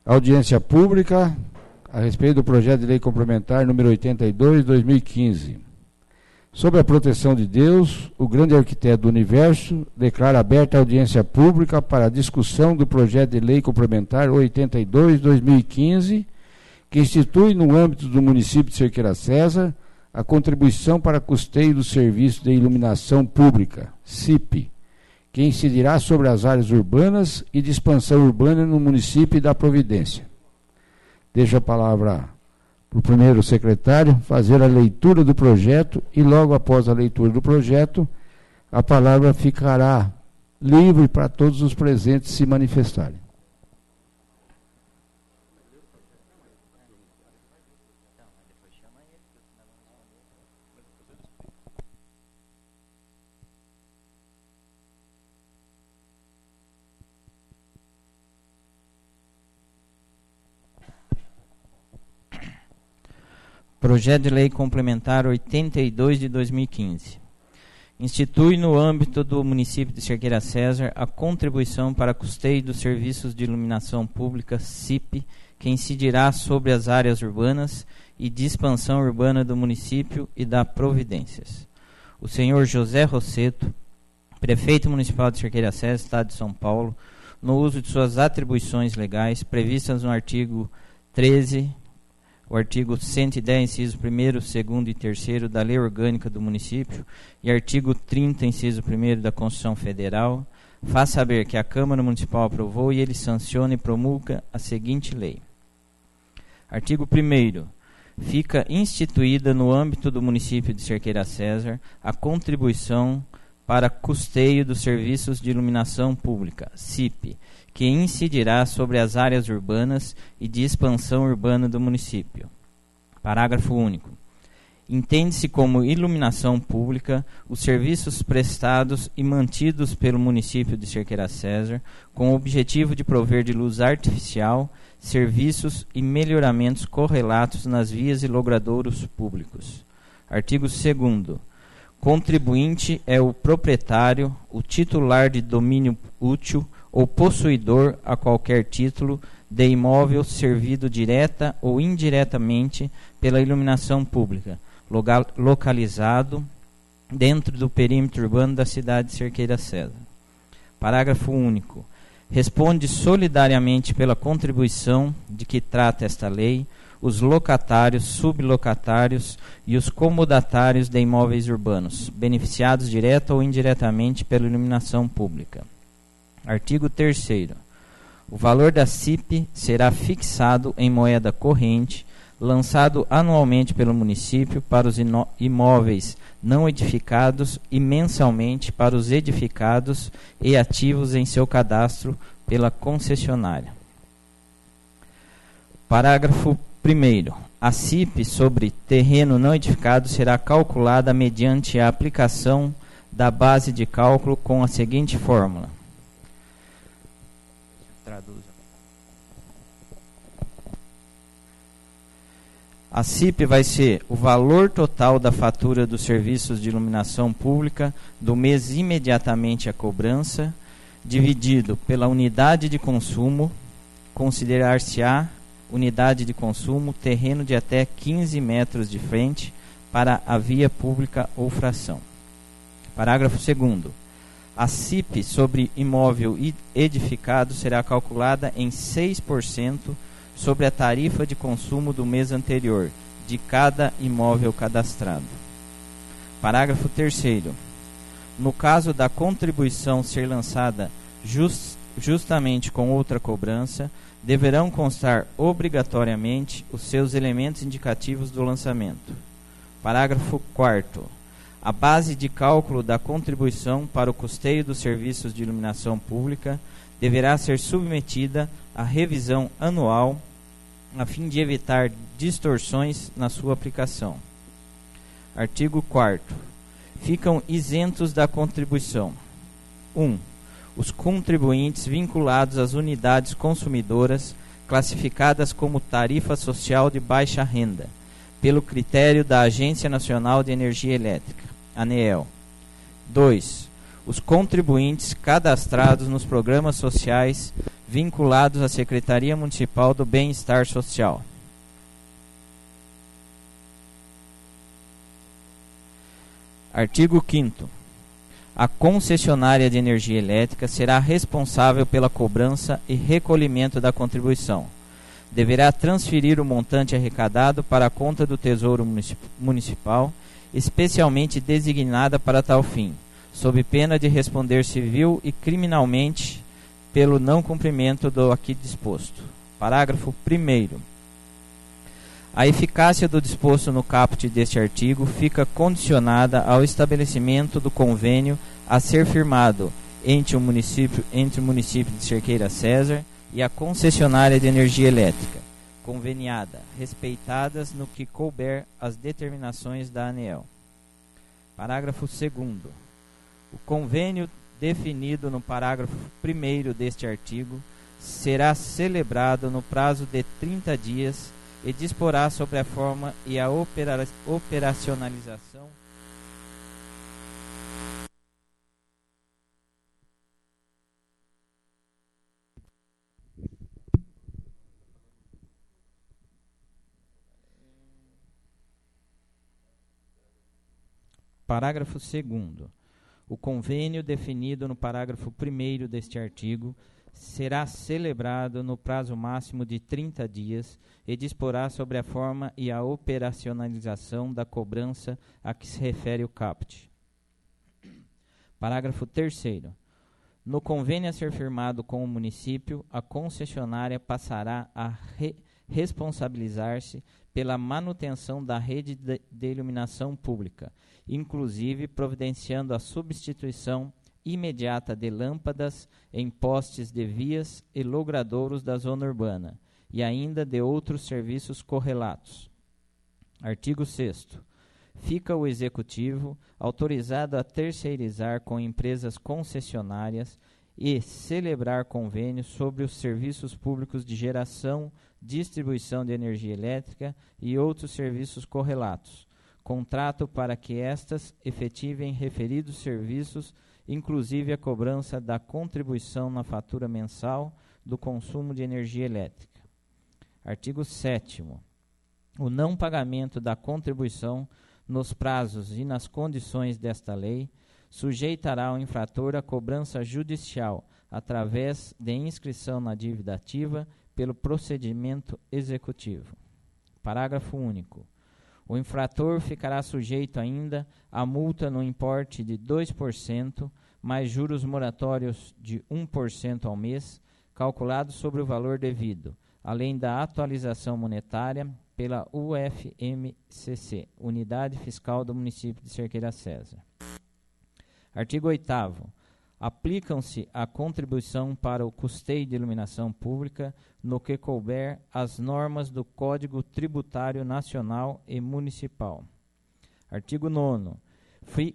Audiência pública a respeito do projeto de lei complementar número 82/2015. Sob a proteção de Deus, o grande arquiteto do universo declara aberta a audiência pública para a discussão do projeto de lei complementar 82/2015, que institui no âmbito do município de Cerqueira César a contribuição para custeio do serviço de iluminação pública, CIP, que incidirá sobre as áreas urbanas e de expansão urbana no município da Providência. Deixo a palavra para o primeiro secretário fazer a leitura do projeto e logo após a leitura do projeto, a palavra ficará livre para todos os presentes se manifestarem. Projeto de Lei Complementar 82 de 2015. Institui no âmbito do município de Cerqueira César a contribuição para custeio dos serviços de iluminação pública, CIP, que incidirá sobre as áreas urbanas e de expansão urbana do município e da Providências. O senhor José Rosseto, prefeito municipal de Cerqueira César, Estado de São Paulo, no uso de suas atribuições legais previstas no artigo 13, o artigo 110, inciso 1º, 2º e 3º da Lei Orgânica do Município e artigo 30, inciso 1º da Constituição Federal, faz saber que a Câmara Municipal aprovou e ele sanciona e promulga a seguinte lei. Artigo 1º. Fica instituída no âmbito do município de Cerqueira César a contribuição para custeio dos serviços de iluminação pública, CIP, que incidirá sobre as áreas urbanas e de expansão urbana do município. Parágrafo único. Entende-se como iluminação pública os serviços prestados e mantidos pelo município de Cerqueira César, com o objetivo de prover de luz artificial, serviços e melhoramentos correlatos nas vias e logradouros públicos. Artigo 2º. Contribuinte é o proprietário, o titular de domínio útil ou possuidor a qualquer título de imóvel servido direta ou indiretamente pela iluminação pública, localizado dentro do perímetro urbano da cidade de Cerqueira César. Parágrafo único. Responde solidariamente pela contribuição de que trata esta lei os locatários, sublocatários e os comodatários de imóveis urbanos, beneficiados direta ou indiretamente pela iluminação pública. Artigo 3º. O valor da CIP será fixado em moeda corrente, lançado anualmente pelo município para os imóveis não edificados e mensalmente para os edificados e ativos em seu cadastro pela concessionária. Parágrafo 1º. A CIP sobre terreno não edificado será calculada mediante a aplicação da base de cálculo com a seguinte fórmula. A CIP vai ser o valor total da fatura dos serviços de iluminação pública do mês imediatamente à cobrança, dividido pela unidade de consumo, considerar-se-á unidade de consumo terreno de até 15 metros de frente para a via pública ou fração. Parágrafo 2º. A CIP sobre imóvel edificado será calculada em 6% sobre a tarifa de consumo do mês anterior, de cada imóvel cadastrado. Parágrafo 3º. No caso da contribuição ser lançada justamente com outra cobrança, deverão constar obrigatoriamente os seus elementos indicativos do lançamento. Parágrafo 4º. A base de cálculo da contribuição para o custeio dos serviços de iluminação pública deverá ser submetida à revisão anual a fim de evitar distorções na sua aplicação. Artigo 4º. Ficam isentos da contribuição: 1. Os contribuintes vinculados às unidades consumidoras classificadas como tarifa social de baixa renda, pelo critério da Agência Nacional de Energia Elétrica, ANEEL. 2. Os contribuintes cadastrados nos programas sociais vinculados à Secretaria Municipal do Bem-Estar Social. Artigo 5º. A concessionária de energia elétrica será responsável pela cobrança e recolhimento da contribuição. Deverá transferir o montante arrecadado para a conta do Tesouro Municipal, especialmente designada para tal fim, sob pena de responder civil e criminalmente pelo não cumprimento do aqui disposto. Parágrafo 1º. A eficácia do disposto no caput deste artigo fica condicionada ao estabelecimento do convênio a ser firmado entre o município de Cerqueira César e a concessionária de energia elétrica, conveniada, respeitadas no que couber as determinações da ANEEL. Parágrafo 2º. O convênio definido no parágrafo 1º deste artigo será celebrado no prazo de 30 dias e disporá sobre a forma e a operacionalização Parágrafo 2º. O convênio definido no parágrafo 1º deste artigo será celebrado no prazo máximo de 30 dias e disporá sobre a forma e a operacionalização da cobrança a que se refere o caput. Parágrafo 3º. No convênio a ser firmado com o município, a concessionária passará a responsabilizar-se pela manutenção da rede de iluminação pública, inclusive providenciando a substituição imediata de lâmpadas em postes de vias e logradouros da zona urbana, e ainda de outros serviços correlatos. Artigo 6º. Fica o Executivo autorizado a terceirizar com empresas concessionárias e celebrar convênios sobre os serviços públicos de geração, distribuição de energia elétrica e outros serviços correlatos, contrato para que estas efetivem referidos serviços, inclusive a cobrança da contribuição na fatura mensal do consumo de energia elétrica. Artigo 7º. O não pagamento da contribuição nos prazos e nas condições desta lei sujeitará o infrator à cobrança judicial através de inscrição na dívida ativa pelo procedimento executivo. Parágrafo único. O infrator ficará sujeito ainda a multa no importe de 2%, mais juros moratórios de 1% ao mês, calculados sobre o valor devido, além da atualização monetária pela UFMCC, Unidade Fiscal do Município de Cerqueira César. Artigo 8º. Aplicam-se a contribuição para o custeio de iluminação pública no que couber as normas do Código Tributário Nacional e Municipal. Artigo 9º.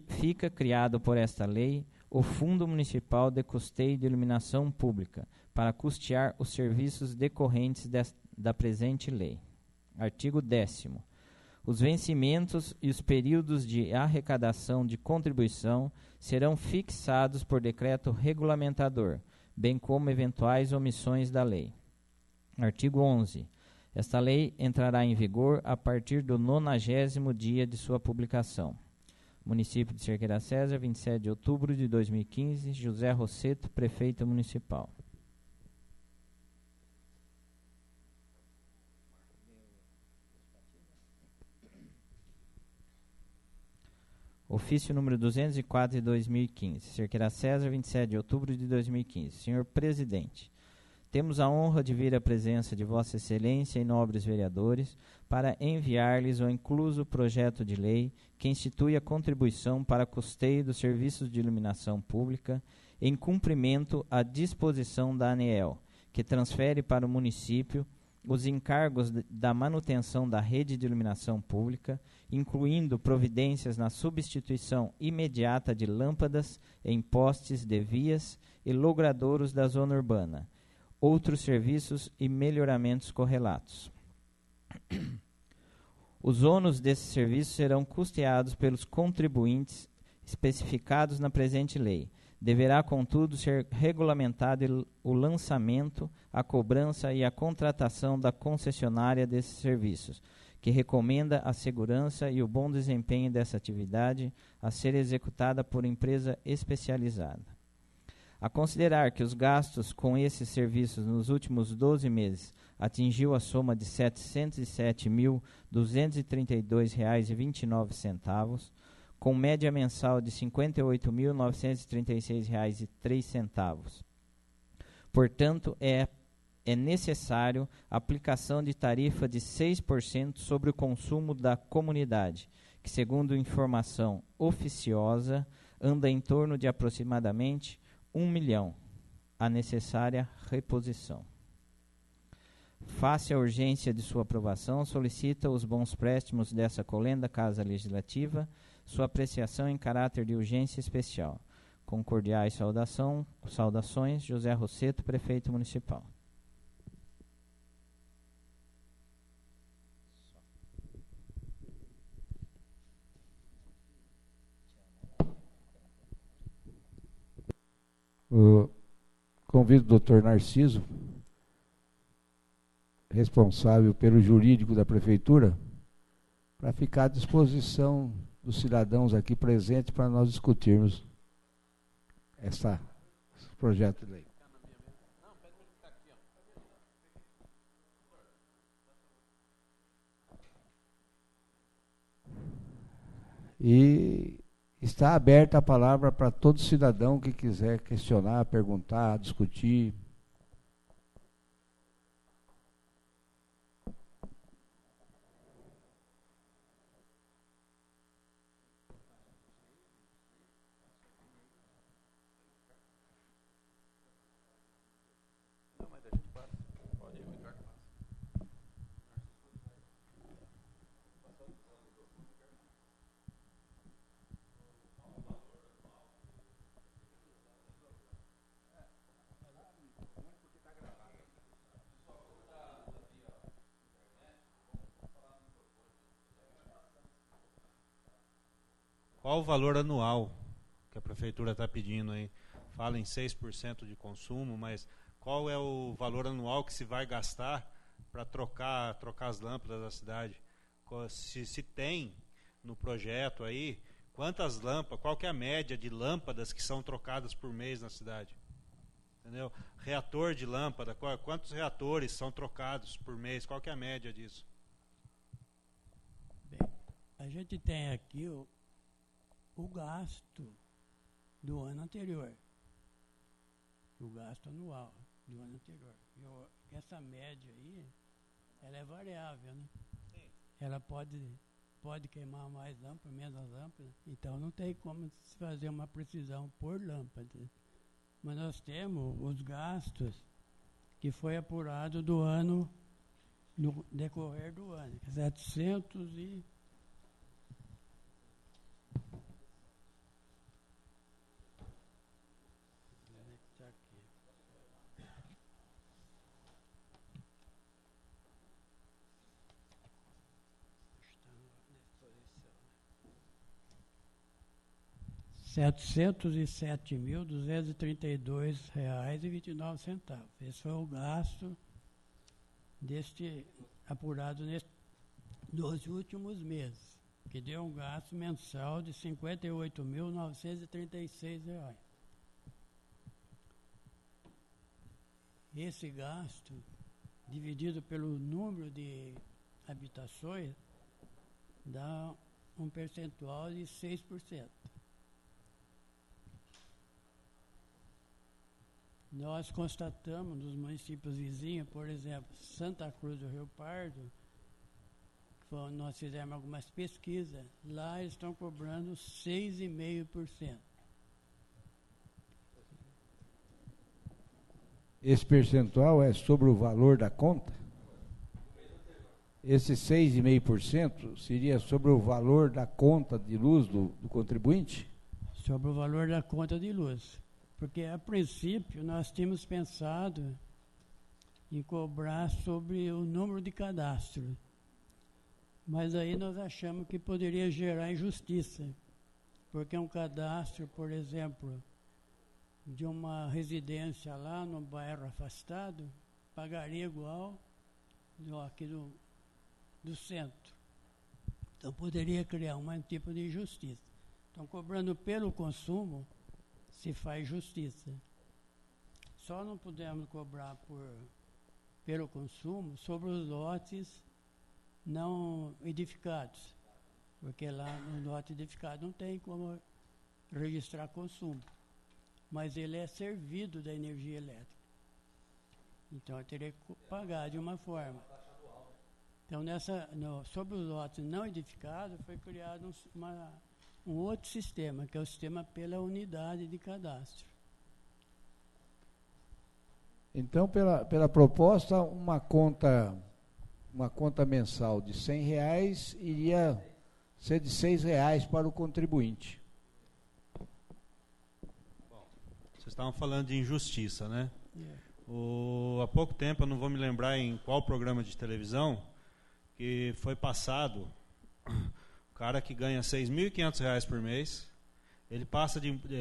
Fica criado por esta lei o Fundo Municipal de Custeio de Iluminação Pública para custear os serviços decorrentes da presente lei. Artigo 10º. Os vencimentos e os períodos de arrecadação de contribuição serão fixados por decreto regulamentador, bem como eventuais omissões da lei. Artigo 11. Esta lei entrará em vigor a partir do 90º dia de sua publicação. Município de Cerqueira César, 27 de outubro de 2015, José Rosseto, Prefeito Municipal. Ofício número 204 de 2015, Cerqueira César, 27 de outubro de 2015. Senhor Presidente, temos a honra de vir à presença de Vossa Excelência e nobres vereadores para enviar-lhes o incluso projeto de lei que institui a contribuição para custeio dos serviços de iluminação pública em cumprimento à disposição da ANEEL, que transfere para o município os encargos da manutenção da rede de iluminação pública, incluindo providências na substituição imediata de lâmpadas em postes de vias e logradouros da zona urbana, outros serviços e melhoramentos correlatos. Os ônus desses serviços serão custeados pelos contribuintes especificados na presente lei, Deverá, contudo, ser regulamentado o lançamento, a cobrança e a contratação da concessionária desses serviços, que recomenda a segurança e o bom desempenho dessa atividade a ser executada por empresa especializada. A considerar que os gastos com esses serviços nos últimos 12 meses atingiu a soma de R$ 707.232,29, com média mensal de R$ 58.936,03. Portanto, é necessário a aplicação de tarifa de 6% sobre o consumo da comunidade, que, segundo informação oficiosa, anda em torno de aproximadamente 1 milhão, a necessária reposição. Face à urgência de sua aprovação, solicita os bons préstimos dessa colenda Casa Legislativa, sua apreciação em caráter de urgência especial. Com cordiais saudações, José Rosseto, Prefeito Municipal. Convido o doutor Narciso, responsável pelo jurídico da Prefeitura, para ficar à disposição dos cidadãos aqui presentes para nós discutirmos esse projeto de lei. E está aberta a palavra para todo cidadão que quiser questionar, perguntar, discutir. Qual o valor anual que a Prefeitura está pedindo aí? Fala em 6% de consumo, mas qual é o valor anual que se vai gastar para trocar as lâmpadas da cidade? Se tem no projeto aí, quantas lâmpadas, qual que é a média de lâmpadas que são trocadas por mês na cidade? Entendeu? Reator de lâmpada, quantos reatores são trocados por mês? Qual que é a média disso? Bem, a gente tem aqui o gasto do ano anterior, o gasto anual do ano anterior. Essa média aí, ela é variável, né? Sim. Ela pode queimar mais lâmpada, menos lâmpada, então não tem como se fazer uma precisão por lâmpada. Mas nós temos os gastos que foi apurado do ano, no decorrer do ano, 700 e... 707.232,29. Esse foi o gasto apurado nos últimos meses, que deu um gasto mensal de R$ 58.936. Esse gasto, dividido pelo número de habitações, dá um percentual de 6%. Nós constatamos nos municípios vizinhos, por exemplo, Santa Cruz do Rio Pardo, nós fizemos algumas pesquisas, lá eles estão cobrando 6,5%. Esse percentual é sobre o valor da conta? Esse 6,5% seria sobre o valor da conta de luz do contribuinte? Sobre o valor da conta de luz. Porque, a princípio, nós tínhamos pensado em cobrar sobre o número de cadastro. Mas aí nós achamos que poderia gerar injustiça. Porque um cadastro, por exemplo, de uma residência lá no bairro afastado, pagaria igual aqui do centro. Então poderia criar um tipo de injustiça. Então, cobrando pelo consumo, se faz justiça. Só não podemos cobrar pelo consumo sobre os lotes não edificados, porque lá no lote edificado não tem como registrar consumo, mas ele é servido da energia elétrica. Então, eu teria que pagar de uma forma. Então, sobre os lotes não edificados, foi criado um outro sistema, que é o sistema pela unidade de cadastro. Então, pela proposta, uma conta mensal de R$100 iria ser de R$6 para o contribuinte. Bom, vocês estavam falando de injustiça, né? Yeah. Há pouco tempo, eu não vou me lembrar em qual programa de televisão, que foi passado, o cara que ganha R$6.500 por mês, ele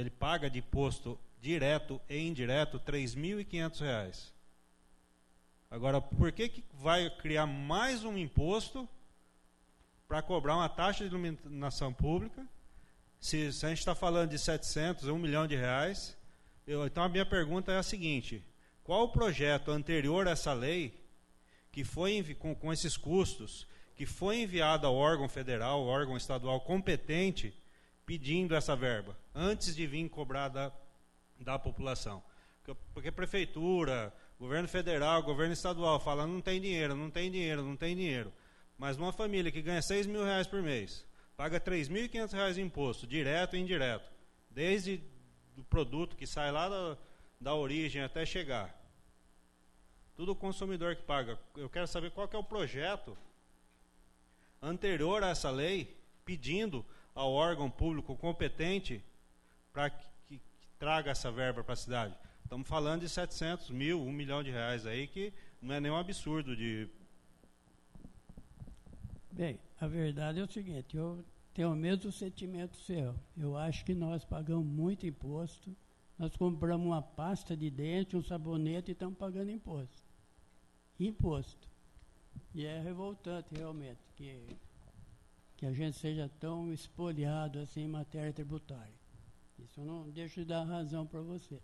paga de imposto direto e indireto R$3.500. Agora, por que vai criar mais um imposto para cobrar uma taxa de iluminação pública? Se a gente está falando de 700, R$1 milhão, então a minha pergunta é a seguinte: qual o projeto anterior a essa lei que foi com esses custos, que foi enviado ao órgão federal, ao órgão estadual competente, pedindo essa verba, antes de vir cobrar da população? Porque a prefeitura, governo federal, governo estadual fala, não tem dinheiro. Mas uma família que ganha R$6.000 por mês, paga R$3.500 de imposto, direto e indireto, desde o produto que sai lá da origem até chegar. Tudo o consumidor que paga. Eu quero saber qual que é o projeto anterior a essa lei, pedindo ao órgão público competente para que traga essa verba para a cidade. Estamos falando de 700 mil, R$1 milhão aí, que não é nenhum absurdo de... Bem, a verdade é o seguinte, eu tenho o mesmo sentimento seu. Eu acho que nós pagamos muito imposto, nós compramos uma pasta de dente, um sabonete e estamos pagando imposto. E é revoltante realmente que a gente seja tão espoliado assim em matéria tributária. Isso eu não deixo de dar razão para você.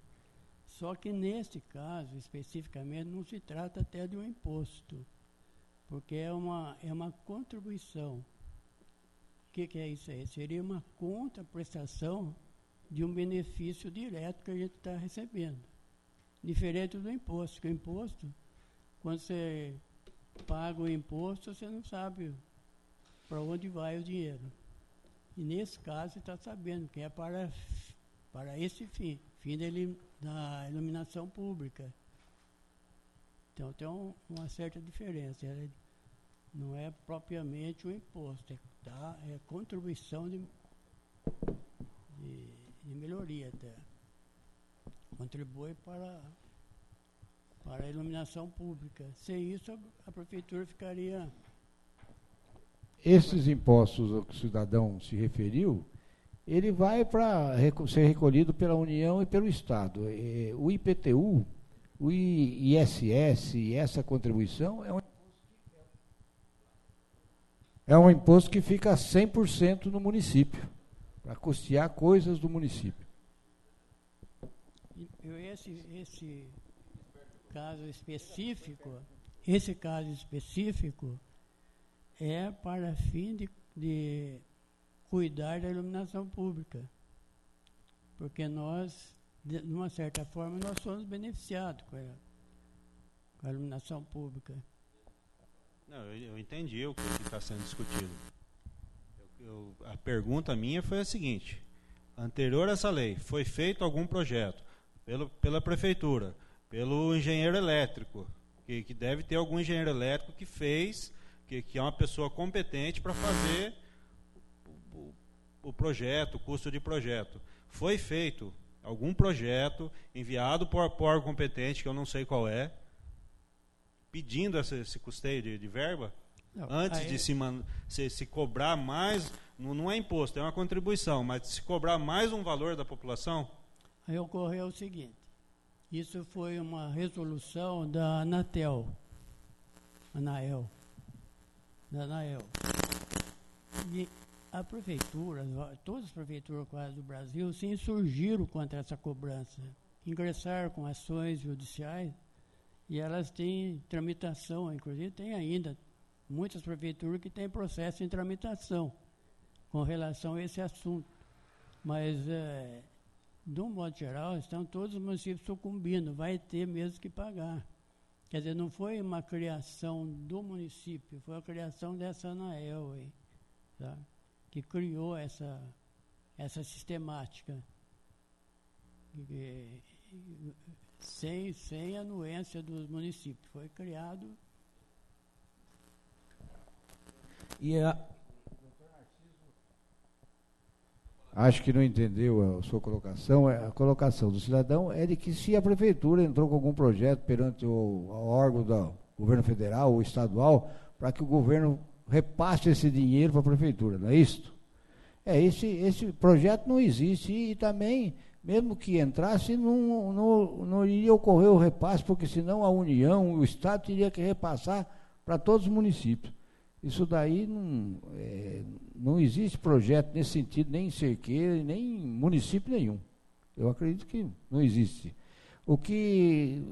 Só que neste caso, especificamente, não se trata até de um imposto, porque é uma contribuição. O que é isso aí? Seria uma contraprestação de um benefício direto que a gente está recebendo. Diferente do imposto, que o imposto, quando você paga o imposto, você não sabe para onde vai o dinheiro. E nesse caso, você está sabendo que é para esse fim da iluminação pública. Então, tem uma certa diferença. Não é propriamente um imposto, é contribuição de melhoria até. Contribui para a iluminação pública. Sem isso, a prefeitura ficaria... Esses impostos ao que o cidadão se referiu, ele vai para ser recolhido pela União e pelo Estado. O IPTU, o ISS e essa contribuição é um imposto que fica 100% no município, para custear coisas do município. Esse caso específico é para fim de cuidar da iluminação pública, porque nós, de uma certa forma, nós somos beneficiados com a iluminação pública. Não, eu entendi o que está sendo discutido. A pergunta minha foi a seguinte: anterior a essa lei, foi feito algum projeto pela prefeitura, pelo engenheiro elétrico, que deve ter algum engenheiro elétrico que fez, que é uma pessoa competente para fazer o projeto, o custo de projeto. Foi feito algum projeto, enviado para o órgão competente, que eu não sei qual é, pedindo esse custeio de verba? Não, antes de se cobrar mais, não é imposto, é uma contribuição, mas se cobrar mais um valor da população? Aí ocorreu o seguinte, isso foi uma resolução da Anatel, da Anael. E a prefeitura, todas as prefeituras quase do Brasil se insurgiram contra essa cobrança, ingressaram com ações judiciais e elas têm tramitação, inclusive tem ainda muitas prefeituras que têm processo em tramitação com relação a esse assunto. Mas, de um modo geral, estão todos os municípios sucumbindo, vai ter mesmo que pagar. Quer dizer, não foi uma criação do município, foi a criação dessa Anael aí, tá? Que criou essa sistemática, sem anuência dos municípios. Foi criado. Acho que não entendeu a sua colocação. A colocação do cidadão é de que se a prefeitura entrou com algum projeto perante o órgão do governo federal ou estadual, para que o governo repasse esse dinheiro para a prefeitura, não é isso? Esse projeto não existe e também, mesmo que entrasse, não iria ocorrer o repasse, porque senão a União, o Estado, teria que repassar para todos os municípios. Isso daí não existe projeto nesse sentido, nem em Cerqueira, nem em município nenhum. Eu acredito que não existe. O que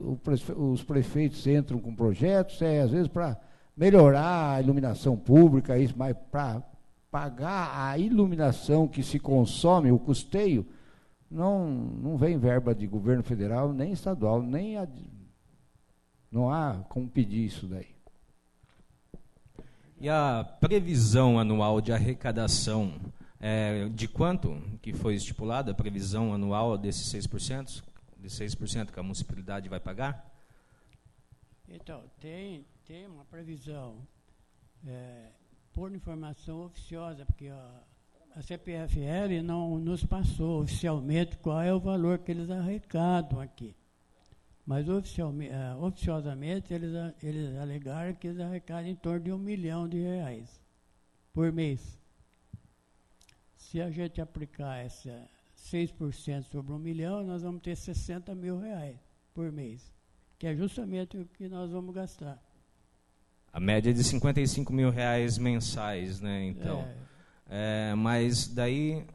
os prefeitos entram com projetos às vezes, para melhorar a iluminação pública, isso, mas para pagar a iluminação que se consome, o custeio, não vem verba de governo federal, nem estadual, não há como pedir isso daí. E a previsão anual de arrecadação, de quanto que foi estipulada a previsão anual desses 6%? De 6% que a municipalidade vai pagar? Então, tem uma previsão por informação oficiosa, porque a CPFL não nos passou oficialmente qual é o valor que eles arrecadam aqui. Mas oficiosamente eles alegaram que eles arrecadam em torno de R$1 milhão por mês. Se a gente aplicar essa 6% sobre R$1 milhão, nós vamos ter R$60 mil por mês, que é justamente o que nós vamos gastar. A média é de R$55 mil mensais, né? Então, mas daí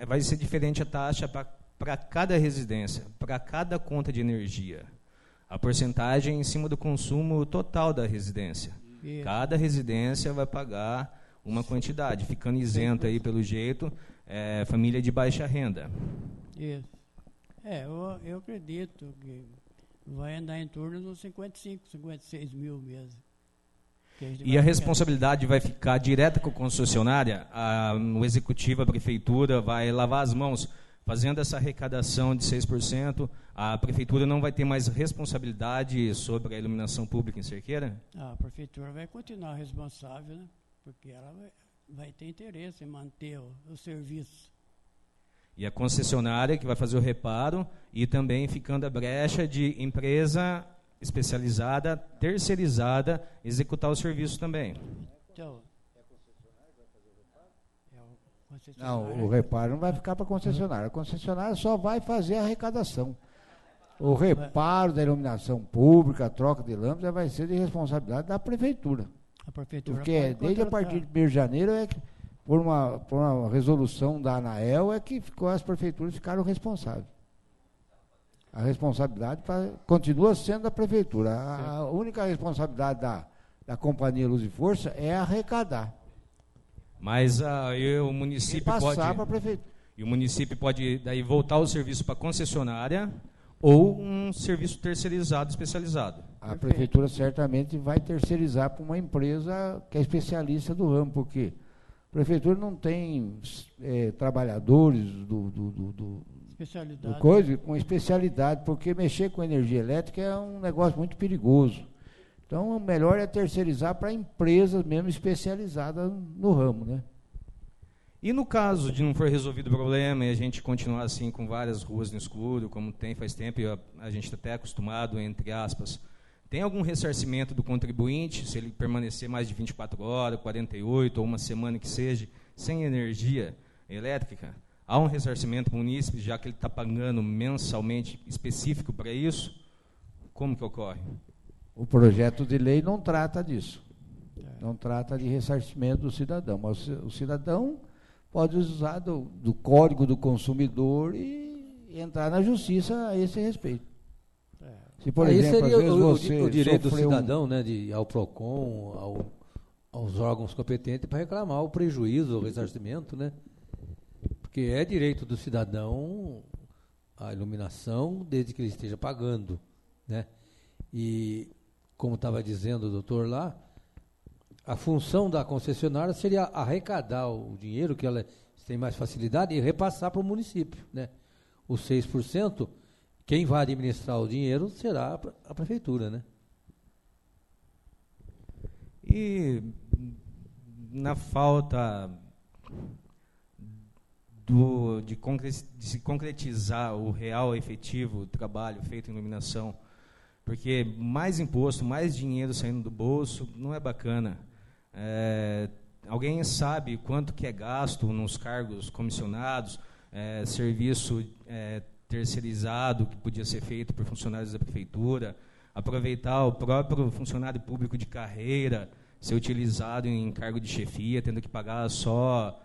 vai ser diferente a taxa para cada residência, para cada conta de energia. A porcentagem em cima do consumo total da residência. Isso. Cada residência vai pagar uma quantidade, ficando isenta aí pelo jeito, família de baixa renda. Isso. Eu acredito que vai andar em torno dos 55, 56 mil mesmo. E a responsabilidade vai ficar direta com a concessionária? O executivo, a prefeitura, vai lavar as mãos fazendo essa arrecadação de 6%, a prefeitura não vai ter mais responsabilidade sobre a iluminação pública em Cerqueira? A prefeitura vai continuar responsável, né? Porque ela vai ter interesse em manter o serviço. E a concessionária que vai fazer o reparo e também ficando a brecha de empresa especializada, terceirizada, executar o serviço também. Então, não, o reparo não vai ficar para a concessionária. A concessionária só vai fazer a arrecadação. O reparo da iluminação pública, a troca de lâmpadas, vai ser de responsabilidade da prefeitura. A prefeitura porque desde a partir de 1º de janeiro, por uma resolução da Anael, que as prefeituras ficaram responsáveis. A responsabilidade continua sendo da prefeitura. A única responsabilidade da Companhia Luz e Força é arrecadar. Mas o município pode passar para a prefeitura. E o município pode daí voltar o serviço para a concessionária ou um serviço terceirizado, especializado. A prefeitura certamente vai terceirizar para uma empresa que é especialista do ramo, porque a prefeitura não tem trabalhadores do coisa com especialidade, porque mexer com energia elétrica é um negócio muito perigoso. Então, o melhor é terceirizar para empresas mesmo especializadas no ramo, né? E no caso de não for resolvido o problema e a gente continuar assim com várias ruas no escuro, como tem faz tempo, e a gente está até acostumado, entre aspas, tem algum ressarcimento do contribuinte, se ele permanecer mais de 24 horas, 48 ou uma semana que seja, sem energia elétrica? Há um ressarcimento para o munícipe, já que ele está pagando mensalmente específico para isso? Como que ocorre? O projeto de lei não trata disso. Não trata de ressarcimento do cidadão. Mas o cidadão pode usar do Código do Consumidor e entrar na justiça a esse respeito. Se, por exemplo, seria às vezes você o direito do sofreu cidadão, né, de ir ao PROCON, aos órgãos competentes para reclamar o prejuízo, o ressarcimento, né? Porque é direito do cidadão a iluminação desde que ele esteja pagando, né? E, como estava dizendo o doutor lá, a função da concessionária seria arrecadar o dinheiro, que ela tem mais facilidade, e repassar para o município, né? Os 6%, quem vai administrar o dinheiro será a prefeitura, né? E na falta de se concretizar o real efetivo trabalho feito em iluminação, porque mais imposto, mais dinheiro saindo do bolso, não é bacana. Alguém sabe quanto que é gasto nos cargos comissionados, serviço terceirizado que podia ser feito por funcionários da prefeitura, aproveitar o próprio funcionário público de carreira, ser utilizado em cargo de chefia, tendo que pagar só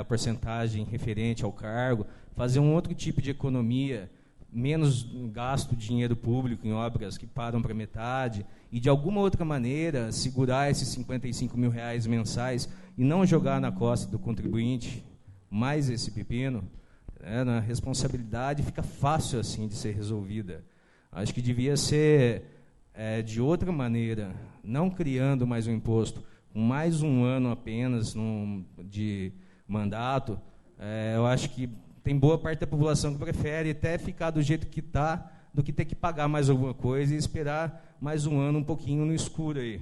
a porcentagem referente ao cargo, fazer um outro tipo de economia, menos gasto de dinheiro público em obras que param para metade, e de alguma outra maneira segurar esses R$55 mil mensais e não jogar na costa do contribuinte mais esse pepino, na responsabilidade fica fácil assim de ser resolvida. Acho que devia ser de outra maneira, não criando mais um imposto, com mais um ano apenas de mandato. Eu acho que tem boa parte da população que prefere até ficar do jeito que está, do que ter que pagar mais alguma coisa e esperar mais um ano um pouquinho no escuro aí.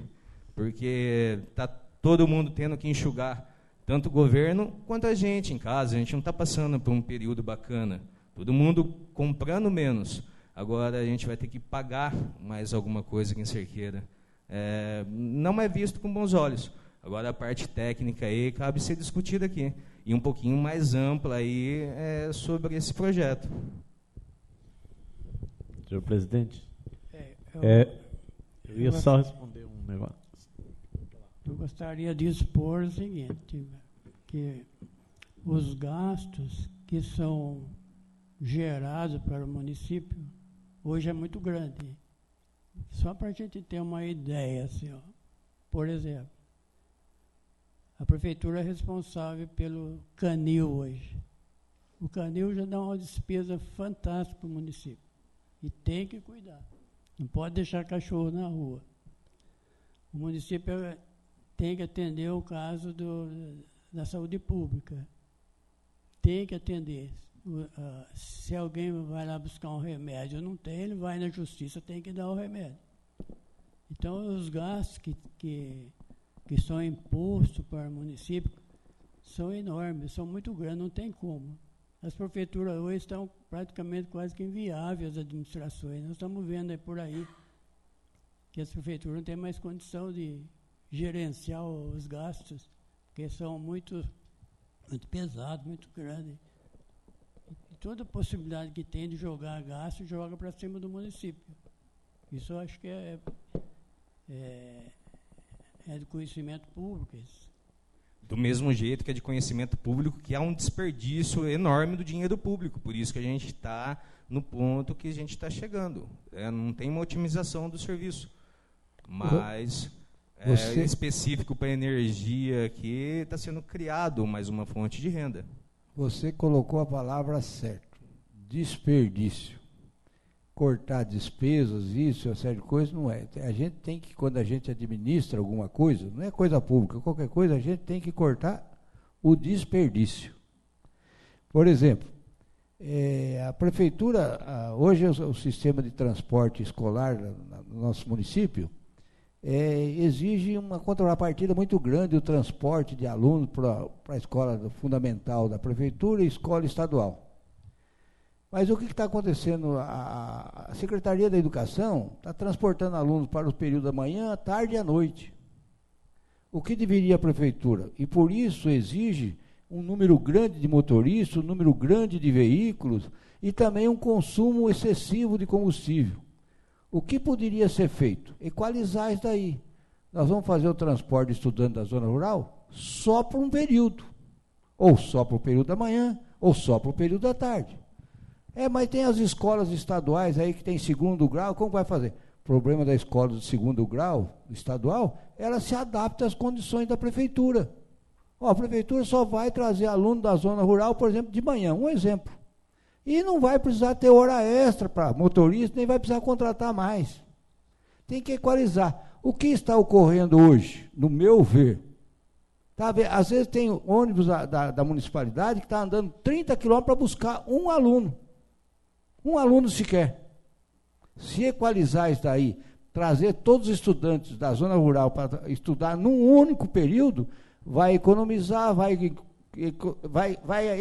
Porque está todo mundo tendo que enxugar, tanto o governo quanto a gente em casa. A gente não está passando por um período bacana. Todo mundo comprando menos. Agora a gente vai ter que pagar mais alguma coisa aqui em Cerqueira. Não é visto com bons olhos. Agora a parte técnica aí cabe ser discutida aqui. E um pouquinho mais ampla aí sobre esse projeto. Senhor presidente, eu ia só responder um negócio. Eu gostaria de expor o seguinte, que os gastos que são gerados para o município hoje é muito grande. Só para a gente ter uma ideia, assim, por exemplo, a prefeitura é responsável pelo canil hoje. O canil já dá uma despesa fantástica para o município. E tem que cuidar. Não pode deixar cachorro na rua. O município tem que atender o caso da saúde pública. Tem que atender. Se alguém vai lá buscar um remédio, não tem, ele vai na justiça, tem que dar o remédio. Então, os gastos que são impostos para o município são enormes, são muito grandes, não tem como. As prefeituras hoje estão praticamente quase que inviáveis, as administrações. Nós estamos vendo aí por aí que as prefeituras não têm mais condição de gerenciar os gastos, porque são muito pesados, muito grandes. E toda possibilidade que tem de jogar gasto, joga para cima do município. Isso eu acho que é de conhecimento público isso. Do mesmo jeito que é de conhecimento público que há um desperdício enorme do dinheiro público. Por isso que a gente está no ponto que a gente está chegando. Não tem uma otimização do serviço. Mas específico para energia aqui está sendo criado mais uma fonte de renda. Você colocou a palavra certa. Desperdício. Cortar despesas, isso, essa série de coisas, não é. A gente tem que, quando a gente administra alguma coisa, não é coisa pública, qualquer coisa, a gente tem que cortar o desperdício. Por exemplo, a prefeitura, hoje o sistema de transporte escolar no nosso município exige uma contrapartida muito grande do transporte de alunos para a escola fundamental da prefeitura e escola estadual. Mas o que está acontecendo? A Secretaria da Educação está transportando alunos para o período da manhã, à tarde e à noite. O que deveria a prefeitura? E por isso exige um número grande de motoristas, um número grande de veículos e também um consumo excessivo de combustível. O que poderia ser feito? Equalizar isso daí. Nós vamos fazer o transporte de estudante da zona rural só por um período, ou só para o período da manhã, ou só para o período da tarde. Mas tem as escolas estaduais aí que tem segundo grau, como vai fazer? O problema da escola de segundo grau estadual, ela se adapta às condições da prefeitura. A prefeitura só vai trazer aluno da zona rural, por exemplo, de manhã, um exemplo. E não vai precisar ter hora extra para motorista, nem vai precisar contratar mais. Tem que equalizar. O que está ocorrendo hoje, no meu ver, às vezes tem ônibus da municipalidade que está andando 30 quilômetros para buscar um aluno sequer. Se equalizar isso daí, trazer todos os estudantes da zona rural para estudar num único período, vai economizar, vai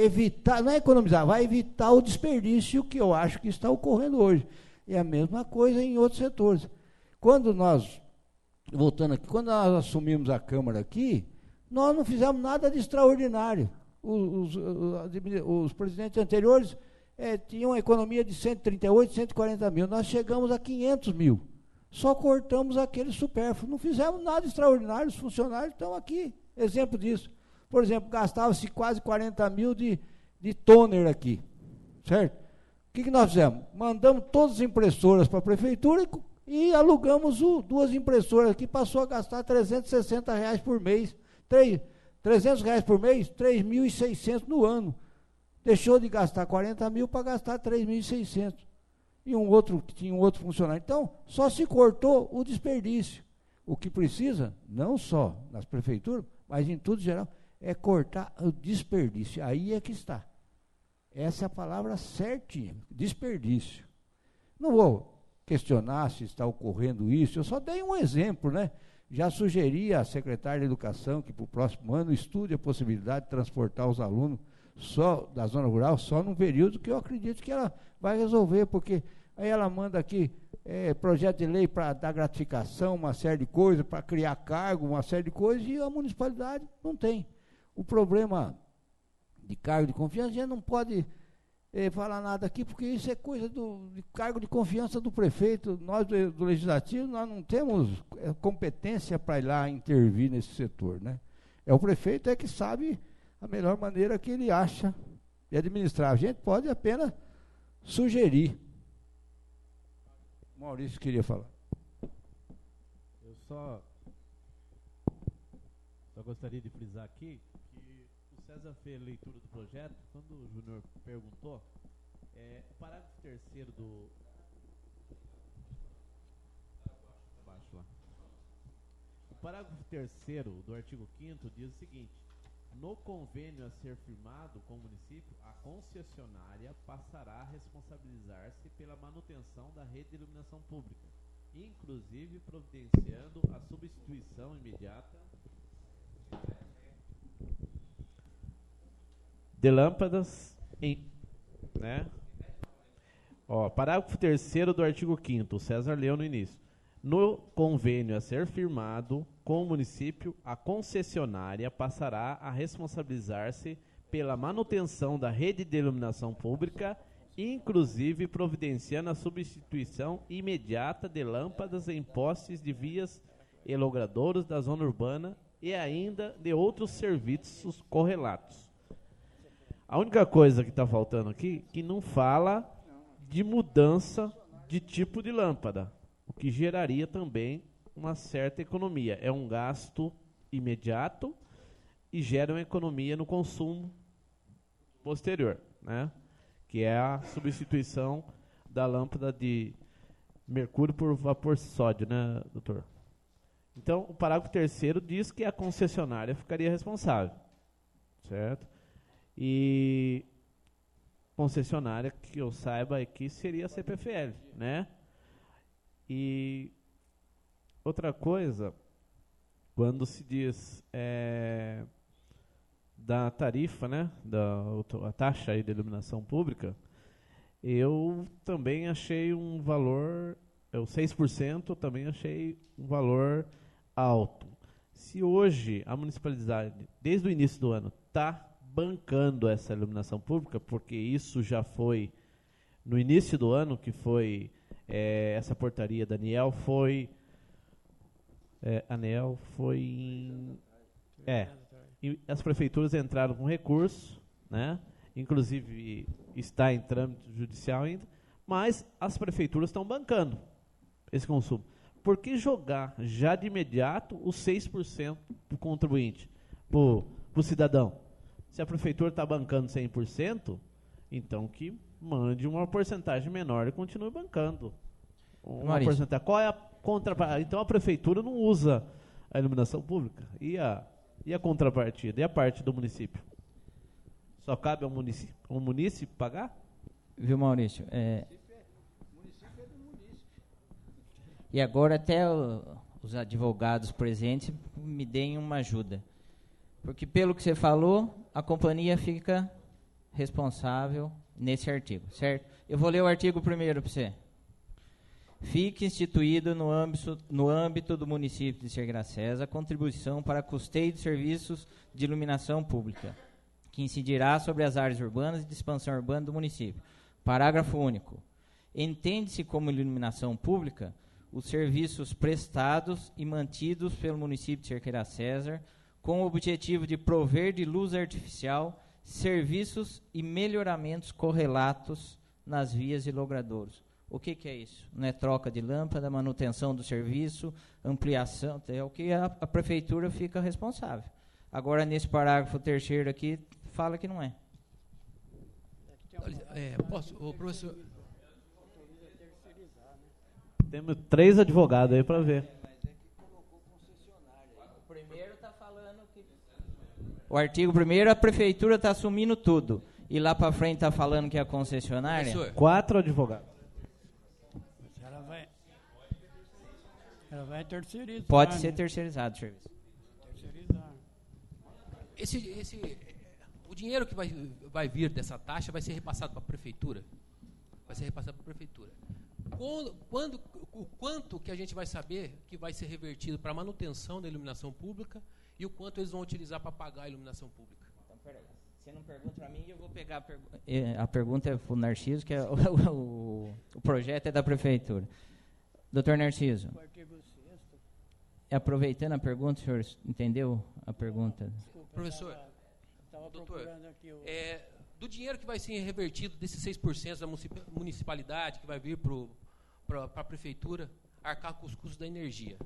evitar, não é economizar, vai evitar o desperdício que eu acho que está ocorrendo hoje. E a mesma coisa em outros setores. Voltando aqui, quando nós assumimos a Câmara aqui, nós não fizemos nada de extraordinário. Os presidentes anteriores tinham uma economia de 138, 140 mil. Nós chegamos a 500 mil. Só cortamos aquele supérfluo. Não fizemos nada extraordinário. Os funcionários estão aqui. Exemplo disso. Por exemplo, gastava-se quase 40 mil de toner aqui. Certo? O que nós fizemos? Mandamos todas as impressoras para a prefeitura e alugamos duas impressoras aqui. Passou a gastar R$360 por mês. R$300 por mês, 3.600 no ano. Deixou de gastar 40 mil para gastar 3.600. E tinha um outro funcionário. Então, só se cortou o desperdício. O que precisa, não só nas prefeituras, mas em tudo geral, é cortar o desperdício. Aí é que está. Essa é a palavra certinha, desperdício. Não vou questionar se está ocorrendo isso, eu só dei um exemplo, né? Já sugeri à secretária de Educação que para o próximo ano estude a possibilidade de transportar os alunos só da zona rural, só num período que eu acredito que ela vai resolver, porque aí ela manda aqui projeto de lei para dar gratificação, uma série de coisas, para criar cargo, uma série de coisas, e a municipalidade não tem. O problema de cargo de confiança, a gente não pode falar nada aqui, porque isso é coisa de cargo de confiança do prefeito. Nós do Legislativo, nós não temos competência para ir lá intervir nesse setor, né? O prefeito que sabe a melhor maneira que ele acha de administrar. A gente pode apenas sugerir. O Maurício queria falar. Eu só gostaria de frisar aqui que o César fez a leitura do projeto. Quando o Júnior perguntou, o parágrafo 3º do... Abaixo lá. O parágrafo 3º do artigo 5º diz o seguinte: no convênio a ser firmado com o município, a concessionária passará a responsabilizar-se pela manutenção da rede de iluminação pública, inclusive providenciando a substituição imediata de lâmpadas parágrafo 3º do artigo 5º, o César leu no início. No convênio a ser firmado com o município, a concessionária passará a responsabilizar-se pela manutenção da rede de iluminação pública, inclusive providenciando a substituição imediata de lâmpadas em postes de vias e logradouros da zona urbana e ainda de outros serviços correlatos. A única coisa que está faltando aqui que não fala de mudança de tipo de lâmpada, o que geraria também uma certa economia. É um gasto imediato e gera uma economia no consumo posterior, né? Que é a substituição da lâmpada de mercúrio por vapor sódio, né, doutor? Então, o parágrafo 3º diz que a concessionária ficaria responsável, certo? E concessionária, que eu saiba aqui, seria a CPFL, né? E outra coisa, quando se diz da tarifa, né, a taxa aí de iluminação pública, eu também achei um valor, 6%, também achei um valor alto. Se hoje a municipalidade, desde o início do ano, está bancando essa iluminação pública, porque isso já foi no início do ano, que foi essa portaria da ANEEL foi e as prefeituras entraram com recurso, né? Inclusive está em trâmite judicial ainda, mas as prefeituras estão bancando esse consumo. Por que jogar já de imediato os 6% para o contribuinte, para o cidadão? Se a prefeitura está bancando 100%, então que mande uma porcentagem menor e continue bancando. Uma porcentagem. Qual é a contrapartida? Então a prefeitura não usa a iluminação pública. E a contrapartida? E a parte do município? Só cabe ao município pagar? Viu, Maurício? E agora até os advogados presentes me deem uma ajuda. Porque pelo que você falou, a companhia fica responsável nesse artigo, certo? Eu vou ler o artigo 1º para você. Fique instituído no âmbito do município de Sergueira-César a contribuição para custeio de serviços de iluminação pública, que incidirá sobre as áreas urbanas e de expansão urbana do município. Parágrafo único. Entende-se como iluminação pública os serviços prestados e mantidos pelo município de Sergueira-César com o objetivo de prover de luz artificial serviços e melhoramentos correlatos nas vias e logradouros. O que é isso? Não é troca de lâmpada, manutenção do serviço, ampliação, é o que a prefeitura fica responsável. Agora, nesse parágrafo 3º aqui, fala que não é. Posso, professor? Temos 3 advogados aí para ver. O primeiro está falando que... O artigo 1º, a prefeitura está assumindo tudo. E lá para frente está falando que é a concessionária? Professor. 4 advogados. Ela vai terceirizar. Pode ser terceirizado o serviço. Terceirizar. O dinheiro que vai vir dessa taxa vai ser repassado para a prefeitura? Vai ser repassado para a prefeitura. O quanto que a gente vai saber que vai ser revertido para a manutenção da iluminação pública e o quanto eles vão utilizar para pagar a iluminação pública? Então, peraí. Você não pergunta para mim, eu vou pegar a pergunta. A pergunta é para o Narciso, que é o projeto é da prefeitura. Doutor Narciso. O artigo 6º. Aproveitando a pergunta, o senhor entendeu a pergunta? Desculpa, Professor, estava doutor, procurando aqui do dinheiro que vai ser revertido desses 6% da municipalidade, que vai vir para a prefeitura arcar com os custos da energia,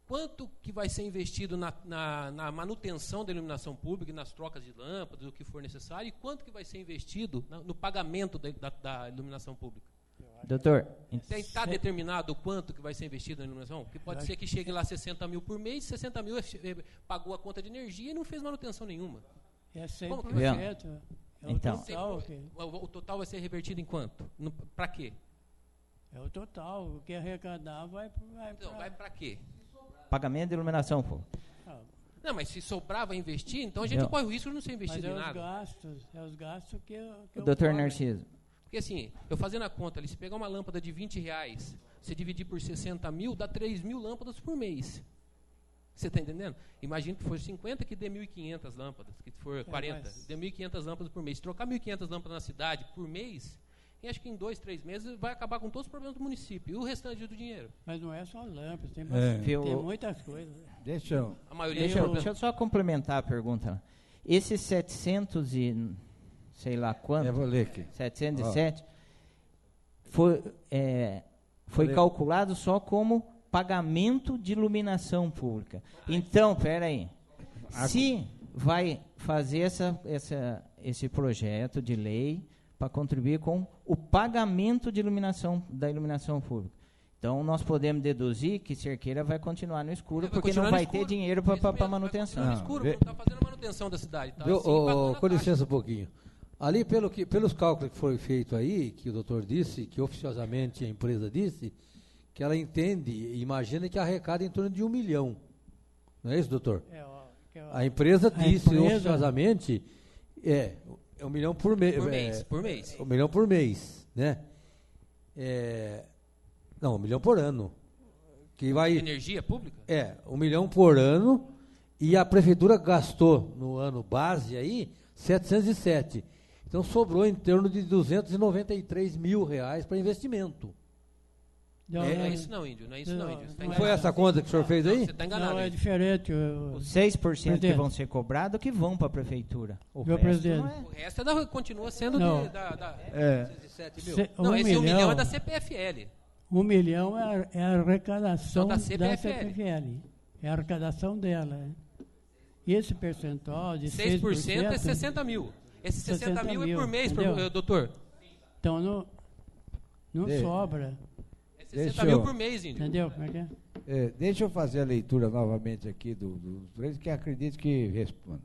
quanto que vai ser investido na manutenção da iluminação pública, nas trocas de lâmpadas, o que for necessário, e quanto que vai ser investido no pagamento da iluminação pública? Doutor, Está determinado o quanto que vai ser investido na iluminação? Porque pode ser que chegue lá 60 mil por mês, 60 mil pagou a conta de energia e não fez manutenção nenhuma. É 100%. Então. O total vai ser revertido em quanto? Para quê? É o total. O que arrecadar vai para quê? Pagamento de iluminação, pô. Não, mas se sobrar, vai investir, então a gente corre o risco de não ser investido em nada. É os gastos que o doutor Narciso. Porque assim, eu fazendo a conta ali, se pegar uma lâmpada de R$20, você dividir por 60 mil, dá 3 mil lâmpadas por mês. Você está entendendo? Imagina que for 50, que dê 1.500 lâmpadas, que for 40, dê 1.500 lâmpadas por mês. Se trocar 1.500 lâmpadas na cidade por mês, eu acho que em 2, 3 meses vai acabar com todos os problemas do município. E o restante do dinheiro? Mas não é só lâmpadas, tem muitas coisas. Deixa eu só complementar a pergunta. Esses 700 e sei lá quanto, eu vou ler aqui. 707, foi calculado só como pagamento de iluminação pública. Então, peraí, se vai fazer esse projeto de lei para contribuir com o pagamento de da iluminação pública. Então, nós podemos deduzir que Cerqueira vai continuar no escuro, porque não vai ter dinheiro para manutenção. Vai continuar no escuro, não está fazendo a manutenção da cidade. Tá? Com licença um pouquinho. Ali, pelos cálculos que foram feitos aí, que o doutor disse, que oficiosamente a empresa disse, que ela imagina que arrecada em torno de 1 milhão. Não é isso, doutor? A empresa disse oficiosamente, 1 milhão por mês. Por mês. 1 milhão por mês, né? Não, 1 milhão por ano. Que vai, energia pública? 1 milhão por ano, e a prefeitura gastou no ano base aí 707. Então sobrou em torno de R$293 mil para investimento. Não, Não é isso não, Índio. Não é isso não, Índio. Você tá Não enganado. foi essa conta que o senhor fez aí? Você está enganado. não, é Índio. diferente. Os 6% que Presidente. vão ser cobrados que vão para a prefeitura. O Meu resto presidente. não é. O resto continua sendo Não. É, 707 mil. Não, esse 1 milhão milhão é da CPFL. 1 milhão é a arrecadação São da da CPFL. CPFL. É a arrecadação dela. E esse percentual de 6% é 60 mil. Esse 60 mil é por mês, doutor. Então não É. sobra. É 60 Deixa mil eu- por mês, Índio. Entendeu como é que é? deixa eu fazer a leitura novamente aqui dos três, que acredito que responda.